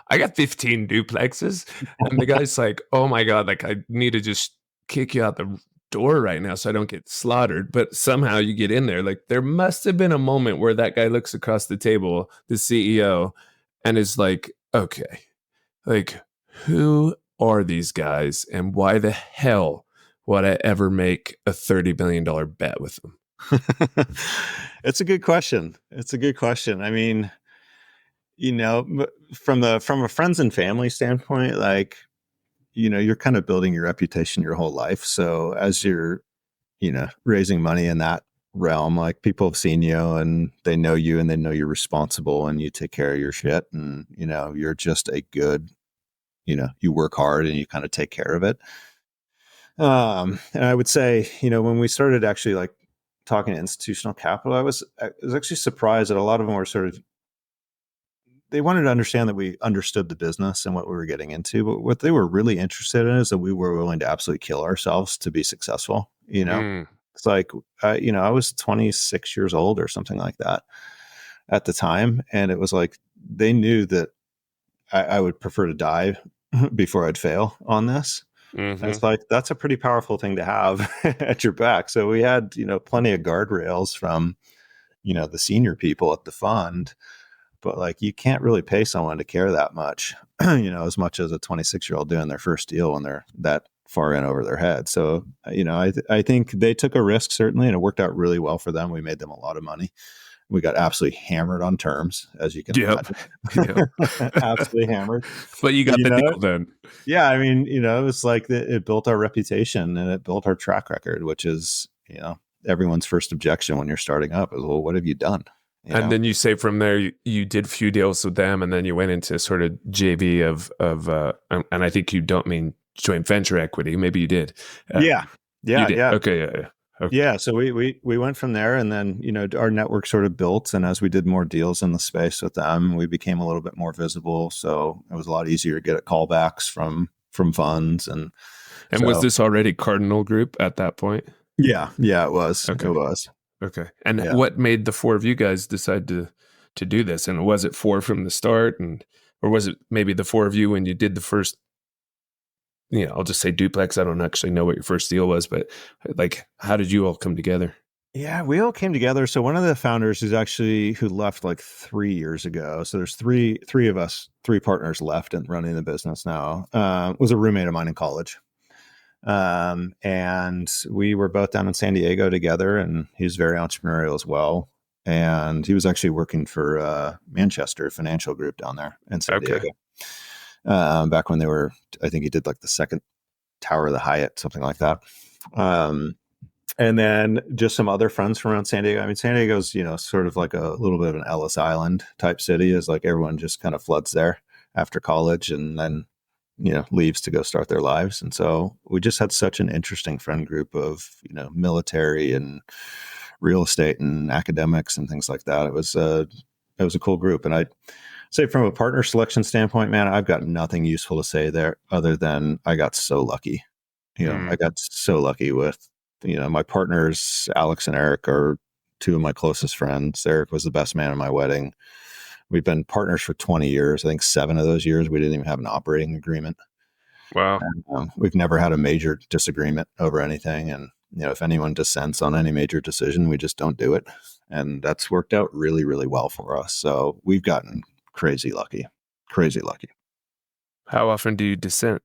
B: I got 15 duplexes," and the guy's like, "Oh my god, like I need to just kick you out the door right now so I don't get slaughtered." But somehow you get in there. Like, there must have been a moment where that guy looks across the table, the CEO, and is like, "Okay, like, who are these guys, and why the hell would I ever make a $30 million bet with them?"
C: it's a good question. I mean, from a friends and family standpoint, like, you're kind of building your reputation your whole life. So as you're, raising money in that realm, like, people have seen you and they know you, and they know you're responsible and you take care of your shit, and, you're just a good, you work hard and you kind of take care of it. And I would say, when we started actually like talking to institutional capital, I was actually surprised that a lot of them were sort of, they wanted to understand that we understood the business and what we were getting into. But what they were really interested in is that we were willing to absolutely kill ourselves to be successful.
B: Mm,
C: It's like, I was 26 years old or something like that at the time. And it was like, they knew that I would prefer to die before I'd fail on this. And
B: mm-hmm.
C: it's like, that's a pretty powerful thing to have at your back. So we had, plenty of guardrails from, the senior people at the fund but like you can't really pay someone to care that much, as much as a 26-year-old doing their first deal when they're that far in over their head. So, I think they took a risk, certainly, and it worked out really well for them. We made them a lot of money. We got absolutely hammered on terms, as you can
B: Yep.
C: imagine. Absolutely hammered.
B: But you got the deal then.
C: Yeah, I mean, it was like it built our reputation and it built our track record, which is, everyone's first objection when you're starting up is, well, what have you done?
B: And then you say from there, you did a few deals with them, and then you went into sort of JV and I think you don't mean joint venture equity. Maybe you did.
C: Yeah.
B: You did.
C: Yeah.
B: Okay. Yeah. Okay.
C: Yeah. So we went from there, and then, our network sort of built. And as we did more deals in the space with them, we became a little bit more visible. So it was a lot easier to get callbacks from funds. And
B: was this already Cardinal Group at that point?
C: Yeah. Yeah, it was.
B: Okay.
C: It was.
B: Okay. And what made the four of you guys decide to do this? And was it four from the start, or was it maybe the four of you when you did the first, I'll just say duplex. I don't actually know what your first deal was, but like, how did you all come together?
C: Yeah, we all came together. So one of the founders who left like 3 years ago. So there's three of us, three partners left and running the business now, was a roommate of mine in college. And we were both down in San Diego together, and he was very entrepreneurial as well. And he was actually working for Manchester Financial Group down there in San Diego. Back when I think he did like the second tower of the Hyatt, something like that. And then just some other friends from around San Diego. I mean, San Diego's, sort of like a little bit of an Ellis Island type city, is like everyone just kind of floods there after college and then leaves to go start their lives. And so we just had such an interesting friend group of, military and real estate and academics and things like that. It was a cool group. And I'd say from a partner selection standpoint, man, I've got nothing useful to say there other than I got so lucky. I got so lucky with, my partners, Alex and Eric, are two of my closest friends. Eric was the best man at my wedding. We've been partners for 20 years. I think 7 of those years, we didn't even have an operating agreement.
B: Wow.
C: And, we've never had a major disagreement over anything. And, if anyone dissents on any major decision, we just don't do it. And that's worked out really, really well for us. So we've gotten crazy lucky.
B: How often do you dissent?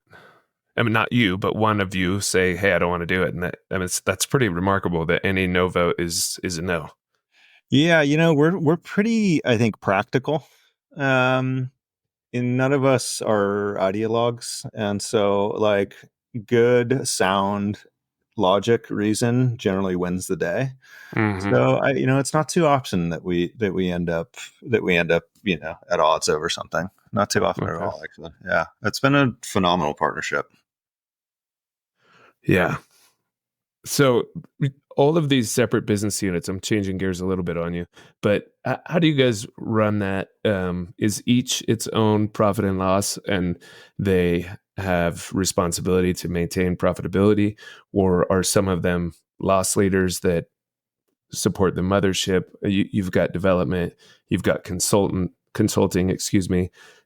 B: I mean, not you, but one of you say, hey, I don't want to do it. And that's pretty remarkable that any no vote is a no.
C: Yeah, we're pretty, I think, practical. And none of us are ideologues. And so like good, sound logic, reason generally wins the day.
B: Mm-hmm.
C: So it's not too often that we end up, at odds over something. Not too often at all, actually. Yeah. It's been a phenomenal partnership.
B: Yeah. So all of these separate business units, I'm changing gears a little bit on you, but how do you guys run that? Is each its own profit and loss, and they have responsibility to maintain profitability, or are some of them loss leaders that support the mothership? You've got development, you've got consulting,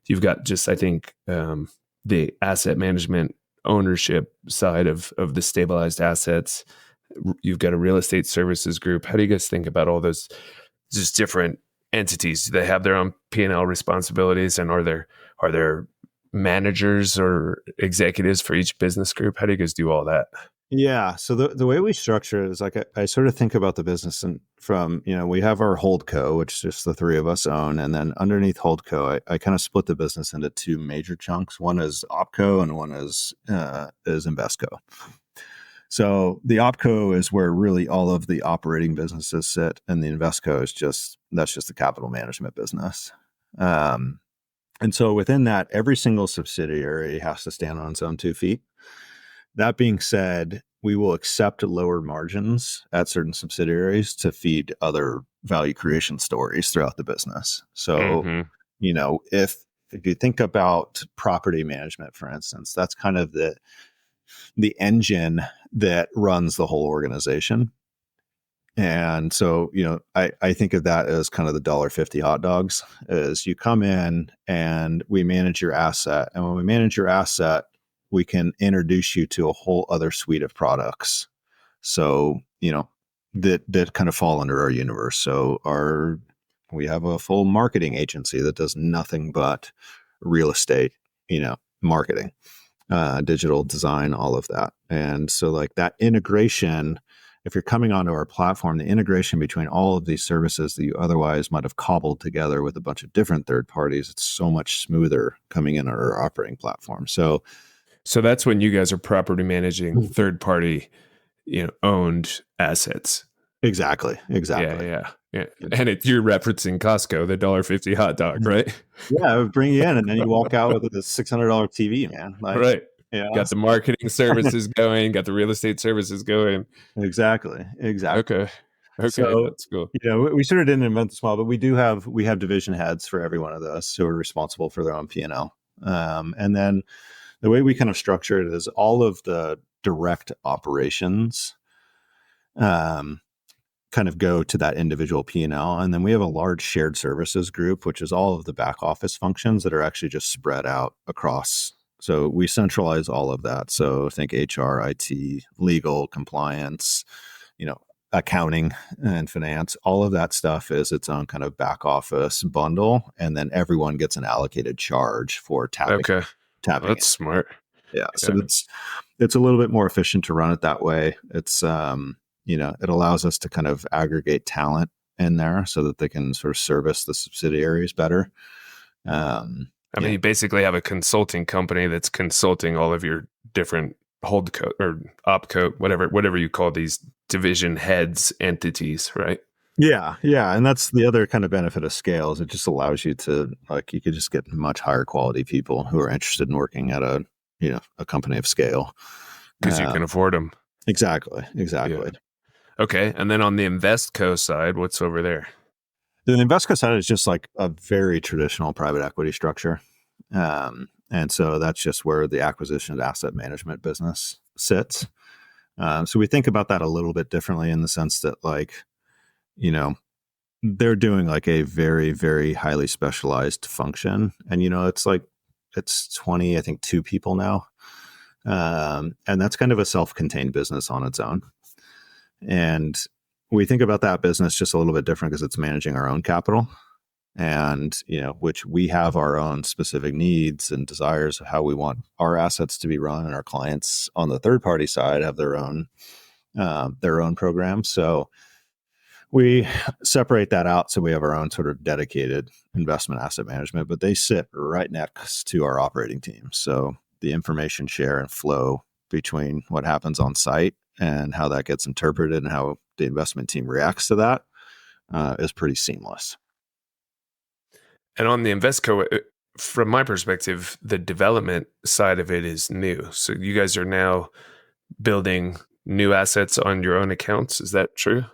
B: you've got just, I think, the asset management ownership side of the stabilized assets. You've got a real estate services group. How do you guys think about all those just different entities? Do they have their own P&L responsibilities, and are there managers or executives for each business group? How do you guys do all that?
C: Yeah. So the way we structure it is like I sort of think about the business and from, we have our holdco, which just the three of us own. And then underneath holdco, I kind of split the business into two major chunks. One is opco and one is investco. So the opco is where really all of the operating businesses sit, and the investco is that's just the capital management business. And so within that, every single subsidiary has to stand on its own 2 feet. That being said, we will accept lower margins at certain subsidiaries to feed other value creation stories throughout the business. So, if you think about property management, for instance, that's kind of the engine that runs the whole organization. And so, I think of that as kind of the $1.50 hot dogs. Is you come in and we manage your asset, and when we manage your asset, we can introduce you to a whole other suite of products. So, that kind of fall under our universe. So We have a full marketing agency that does nothing but real estate, marketing, digital design, all of that. And so like that integration, if you're coming onto our platform, the integration between all of these services that you otherwise might have cobbled together with a bunch of different third parties, it's so much smoother coming in our operating platform. So
B: that's when you guys are properly managing third party, owned assets.
C: Exactly.
B: Yeah. And you're referencing Costco, the $1.50 hot dog, right?
C: Yeah, I would bring you in, and then you walk out with a $600 TV, man. Like,
B: right.
C: Yeah.
B: Got the marketing services going, got the real estate services going.
C: Exactly.
B: Okay.
C: So,
B: That's cool.
C: we sort of didn't invent the small, but we have division heads for every one of those who are responsible for their own P&L. And then the way we kind of structure it is all of the direct operations kind of go to that individual P&L. And then we have a large shared services group, which is all of the back office functions that are actually just spread out across. So we centralize all of that. So think HR, IT, legal, compliance, accounting and finance, all of that stuff is its own kind of back office bundle. And then everyone gets an allocated charge for tapping.
B: Okay.
C: Tapping.
B: That's smart.
C: Yeah. So it's a little bit more efficient to run it that way. It's, it allows us to kind of aggregate talent in there so that they can sort of service the subsidiaries better.
B: You basically have a consulting company that's consulting all of your different holdco or opco, whatever you call these division heads entities, right?
C: Yeah. And that's the other kind of benefit of scale is it just allows you to, you could just get much higher quality people who are interested in working at a company of scale.
B: Because you can afford them.
C: Exactly.
B: Yeah. Okay. And then on the Investco side, what's over there?
C: The Investco side is just like a very traditional private equity structure. And so that's just where the acquisition of asset management business sits. So we think about that a little bit differently in the sense that they're doing like a very, very highly specialized function. And, it's 20, I think 2 people now. And that's kind of a self-contained business on its own. And we think about that business just a little bit different because it's managing our own capital and, which we have our own specific needs and desires of how we want our assets to be run. And our clients on the third party side have their own programs. So we separate that out. So we have our own sort of dedicated investment asset management, but they sit right next to our operating team. So the information share and flow between what happens on site and how that gets interpreted and how the investment team reacts to that is pretty seamless.
B: And on the Investco, from my perspective, the development side of it is new. So you guys are now building new assets on your own accounts. Is that true?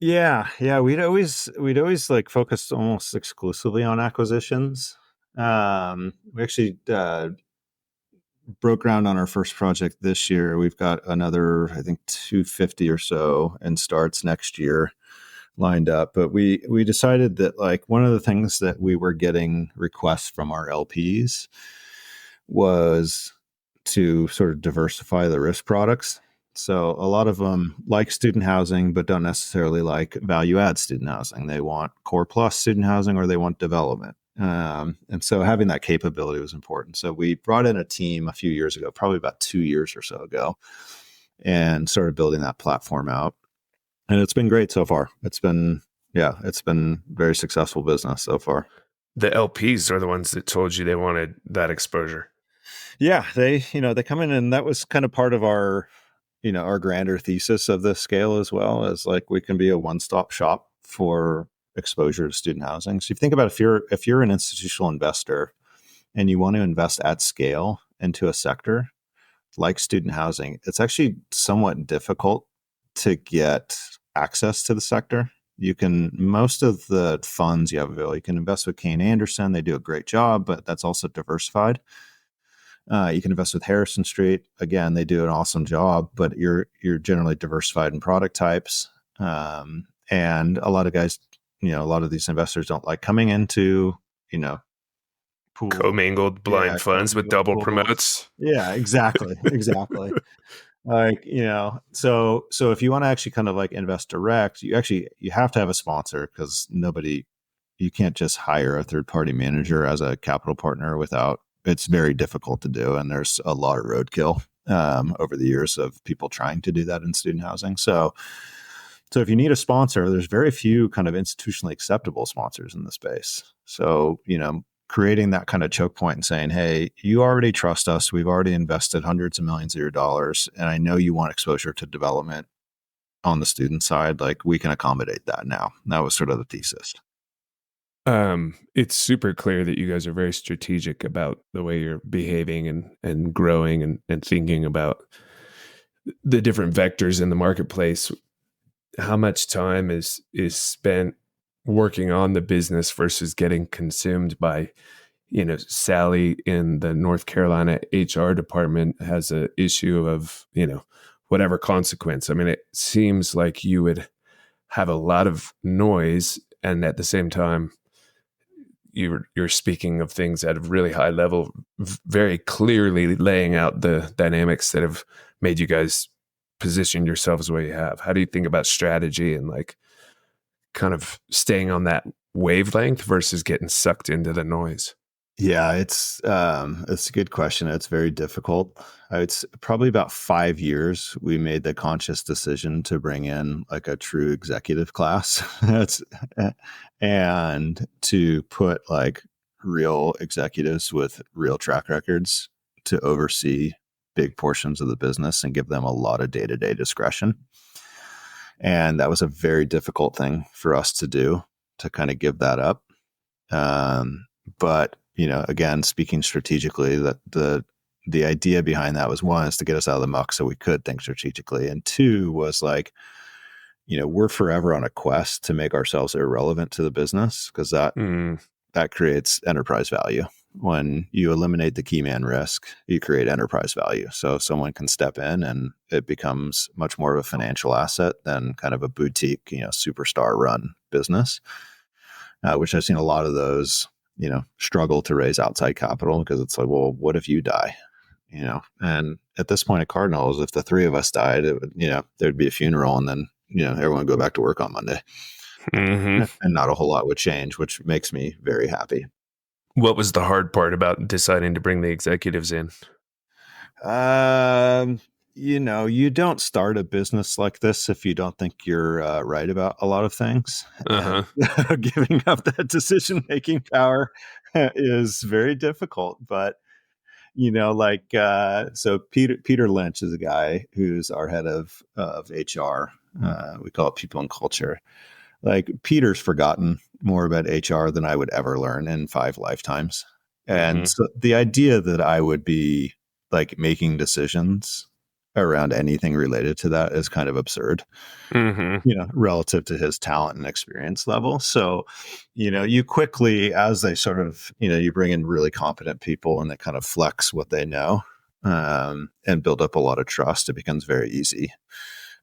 C: Yeah. We'd always like focused almost exclusively on acquisitions. We actually broke ground on our first project this year. We've got another, I think, 250 or so and starts next year lined up. But we decided that like one of the things that we were getting requests from our LPs was to sort of diversify the risk products. So a lot of them like student housing, but don't necessarily like value add student housing. They want core plus student housing or they want development. And so having that capability was important. So we brought in a team a few years ago, probably about 2 years or so ago, and started building that platform out. And it's been great so far. It's been very successful business so far.
B: The LPs are the ones that told you they wanted that exposure.
C: Yeah, they come in, and that was kind of part of our grander thesis of this scale as well, as like we can be a one-stop shop for exposure to student housing. So if you think about if you're an institutional investor and you want to invest at scale into a sector like student housing, it's actually somewhat difficult to get access to the sector. Most of the funds you have available, you can invest with Kane Anderson. They do a great job, but that's also diversified. You can invest with Harrison Street. Again, they do an awesome job, but you're generally diversified in product types. And a lot of guys, a lot of these investors don't like coming into, pool,
B: commingled blind funds with double promotes.
C: Yeah, exactly. Like, so if you want to actually kind of like invest direct, you have to have a sponsor because nobody, you can't just hire a third party manager as a capital partner without, it's very difficult to do. And there's a lot of roadkill over the years of people trying to do that in student housing. So if you need a sponsor, there's very few kind of institutionally acceptable sponsors in the space. So, creating that kind of choke point and saying, hey, you already trust us. We've already invested hundreds of millions of your dollars. And I know you want exposure to development on the student side. Like, we can accommodate that now. That was sort of the thesis.
B: It's super clear that you guys are very strategic about the way you're behaving and growing and thinking about the different vectors in the marketplace. How much time is spent working on the business versus getting consumed by, Sally in the North Carolina HR department has a issue of, whatever consequence. I mean, it seems like you would have a lot of noise, and at the same time, you're speaking of things at a really high level, very clearly laying out the dynamics that have made you guys position yourselves the way you have. How do you think about strategy and like kind of staying on that wavelength versus getting sucked into the noise?
C: Yeah, it's a good question. It's very difficult. It's probably about 5 years we made the conscious decision to bring in like a true executive class. And to put like real executives with real track records to oversee big portions of the business and give them a lot of day-to-day discretion. And that was a very difficult thing for us to do, to kind of give that up. But, again, speaking strategically, that the idea behind that was, one, is to get us out of the muck so we could think strategically. And two was like, we're forever on a quest to make ourselves irrelevant to the business, because that creates enterprise value. When you eliminate the key man risk, you create enterprise value. So someone can step in and it becomes much more of a financial asset than kind of a boutique, superstar run business, which I've seen a lot of those, struggle to raise outside capital, because it's like, well, what if you die? And at this point at Cardinals, if the three of us died, it would, there'd be a funeral, and then, everyone would go back to work on Monday.
B: Mm-hmm.
C: And not a whole lot would change, which makes me very happy.
B: What was the hard part about deciding to bring the executives in?
C: You don't start a business like this if you don't think you're right about a lot of things.
B: Uh-huh.
C: And giving up that decision-making power is very difficult. But, so Peter Lynch is a guy who's our head of HR. We call it people and culture. Like, Peter's forgotten more about HR than I would ever learn in 5 lifetimes. And so the idea that I would be like making decisions around anything related to that is kind of absurd, relative to his talent and experience level. So, you quickly, as they sort of, you bring in really competent people and they kind of flex what they know and build up a lot of trust, it becomes very easy.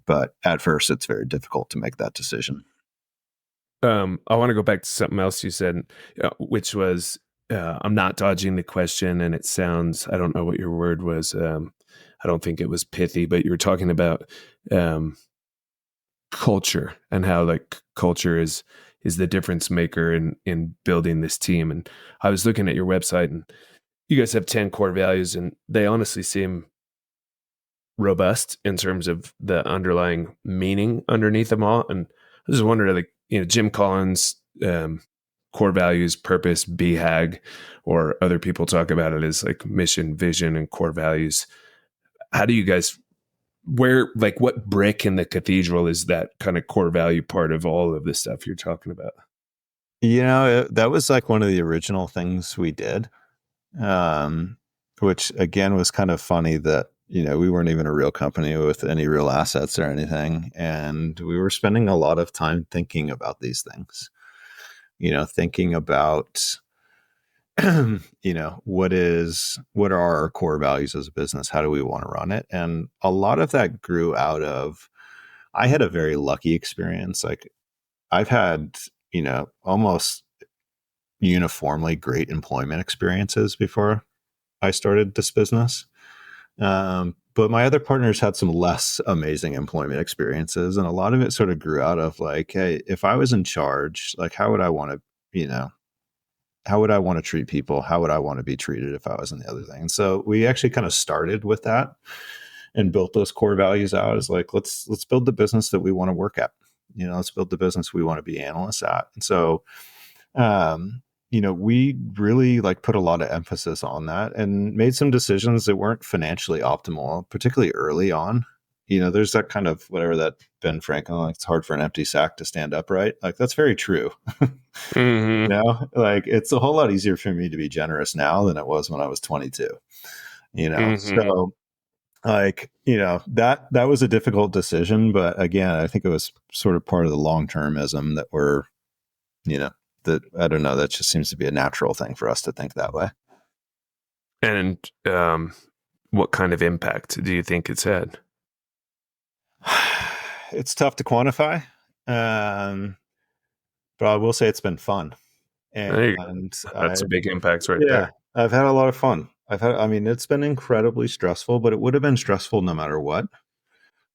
C: But at first, it's very difficult to make that decision.
B: I want to go back to something else you said, which was, I'm not dodging the question, and it sounds, I don't know what your word was. I don't think it was pithy, but you were talking about culture and how like culture is the difference maker in building this team. And I was looking at your website, and you guys have 10 core values, and they honestly seem robust in terms of the underlying meaning underneath them all. And I just wondered, like, Jim Collins, core values, purpose, BHAG, or other people talk about it as like mission, vision, and core values. How do you guys, what brick in the cathedral is that kind of core value part of all of this stuff you're talking about?
C: That was like one of the original things we did, which again was kind of funny that, we weren't even a real company with any real assets or anything. And we were spending a lot of time thinking about these things, thinking about, what are our core values as a business? How do we want to run it? And a lot of that grew out of, I had a very lucky experience. Like, I've had, almost uniformly great employment experiences before I started this business. But my other partners had some less amazing employment experiences. And a lot of it sort of grew out of like, hey, if I was in charge, like, how would I want to how would I want to treat people? How would I want to be treated if I was in the other thing? And so we actually kind of started with that and built those core values out as like, let's build the business that we want to work at. Let's build the business we want to be analysts at. And so, we really like put a lot of emphasis on that and made some decisions that weren't financially optimal, particularly early on. There's that kind of whatever that Ben Franklin, like, it's hard for an empty sack to stand upright. Like, that's very true. Like, it's a whole lot easier for me to be generous now than it was when I was 22, So like, that was a difficult decision, but again, I think it was sort of part of the long-termism that we're, that, I don't know, that just seems to be a natural thing for us to think that way.
B: And what kind of impact do you think it's had?
C: It's tough to quantify, but I will say it's been fun. And
B: that's a big impact right there.
C: I've had a lot of fun. It's been incredibly stressful, but it would have been stressful no matter what.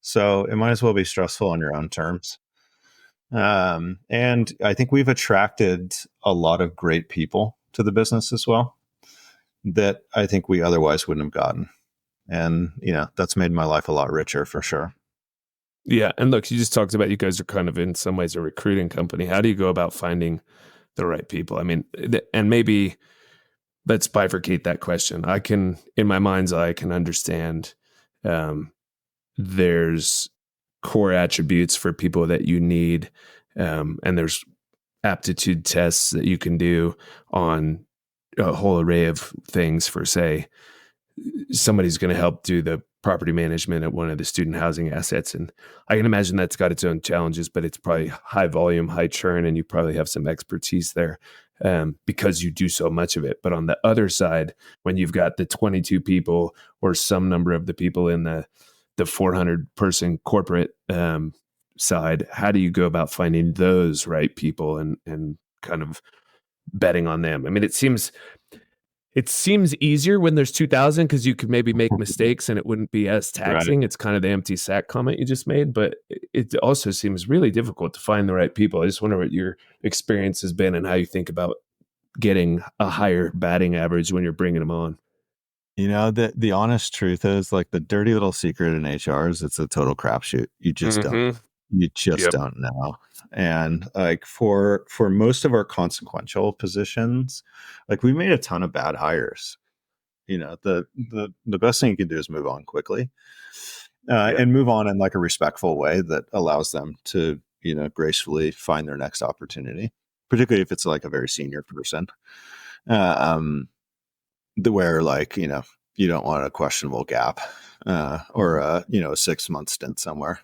C: So it might as well be stressful on your own terms. And I think we've attracted a lot of great people to the business as well that I think we otherwise wouldn't have gotten. And, that's made my life a lot richer for sure.
B: Yeah. And look, you just talked about, you guys are kind of in some ways a recruiting company. How do you go about finding the right people? I mean, and maybe let's bifurcate that question. I can, in my mind's eye, I can understand there's core attributes for people that you need, and there's aptitude tests that you can do on a whole array of things for, say, somebody's going to help do the property management at one of the student housing assets. And I can imagine that's got its own challenges, but it's probably high volume, high churn, and you probably have some expertise there because you do so much of it. But on the other side, when you've got the 22 people or some number of the people in the 400 person corporate side, how do you go about finding those right people and kind of betting on them? I mean, it seems easier when there's 2,000 because you could maybe make mistakes and it wouldn't be as taxing. Right. It's kind of the empty sack comment you just made, but it also seems really difficult to find the right people. I just wonder what your experience has been and how you think about getting a higher batting average when you're bringing them on.
C: The honest truth is, like, the dirty little secret in HR is it's a total crapshoot. You just don't know. And like for most of our consequential positions, like, we made a ton of bad hires. The best thing you can do is move on quickly and move on in like a respectful way that allows them to, gracefully find their next opportunity, particularly if it's like a very senior person. Where, like, you don't want a questionable gap or a 6-month stint somewhere.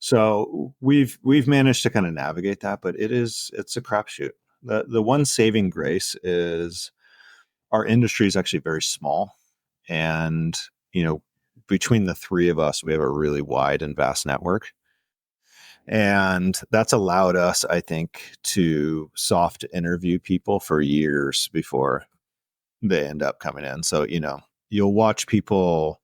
C: So we've managed to kind of navigate that, but it's a crapshoot. The one saving grace is our industry is actually very small, and between the three of us, we have a really wide and vast network. And that's allowed us, I think, to soft interview people for years before they end up coming in. So, you'll watch people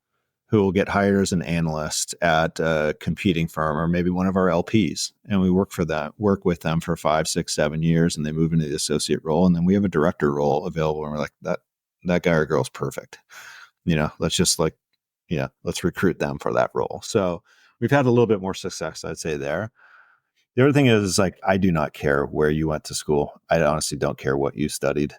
C: who will get hired as an analyst at a competing firm or maybe one of our LPs. And we work with them for 5, 6, 7 years, and they move into the associate role. And then we have a director role available. And we're like, that guy or girl's perfect. Let's just let's recruit them for that role. So we've had a little bit more success, I'd say, there. The other thing is, like, I do not care where you went to school. I honestly don't care what you studied.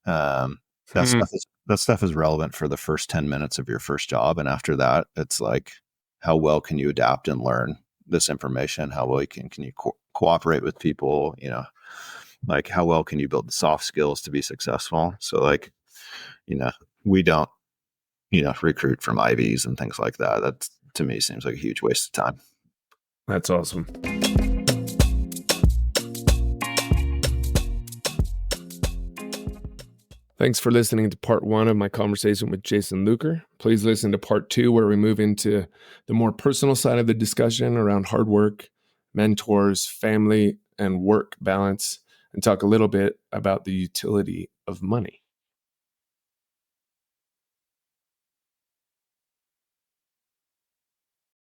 C: That stuff is relevant for the first 10 minutes of your first job. And after that, it's like, how well can you adapt and learn this information? How well can you cooperate with people? Like, how well can you build the soft skills to be successful? So, like, we don't, recruit from Ivies and things like that. That, to me, seems like a huge waste of time.
B: That's awesome. Thanks for listening to part 1 of my conversation with Jason Luker. Please listen to part 2, where we move into the more personal side of the discussion around hard work, mentors, family, and work balance, and talk a little bit about the utility of money.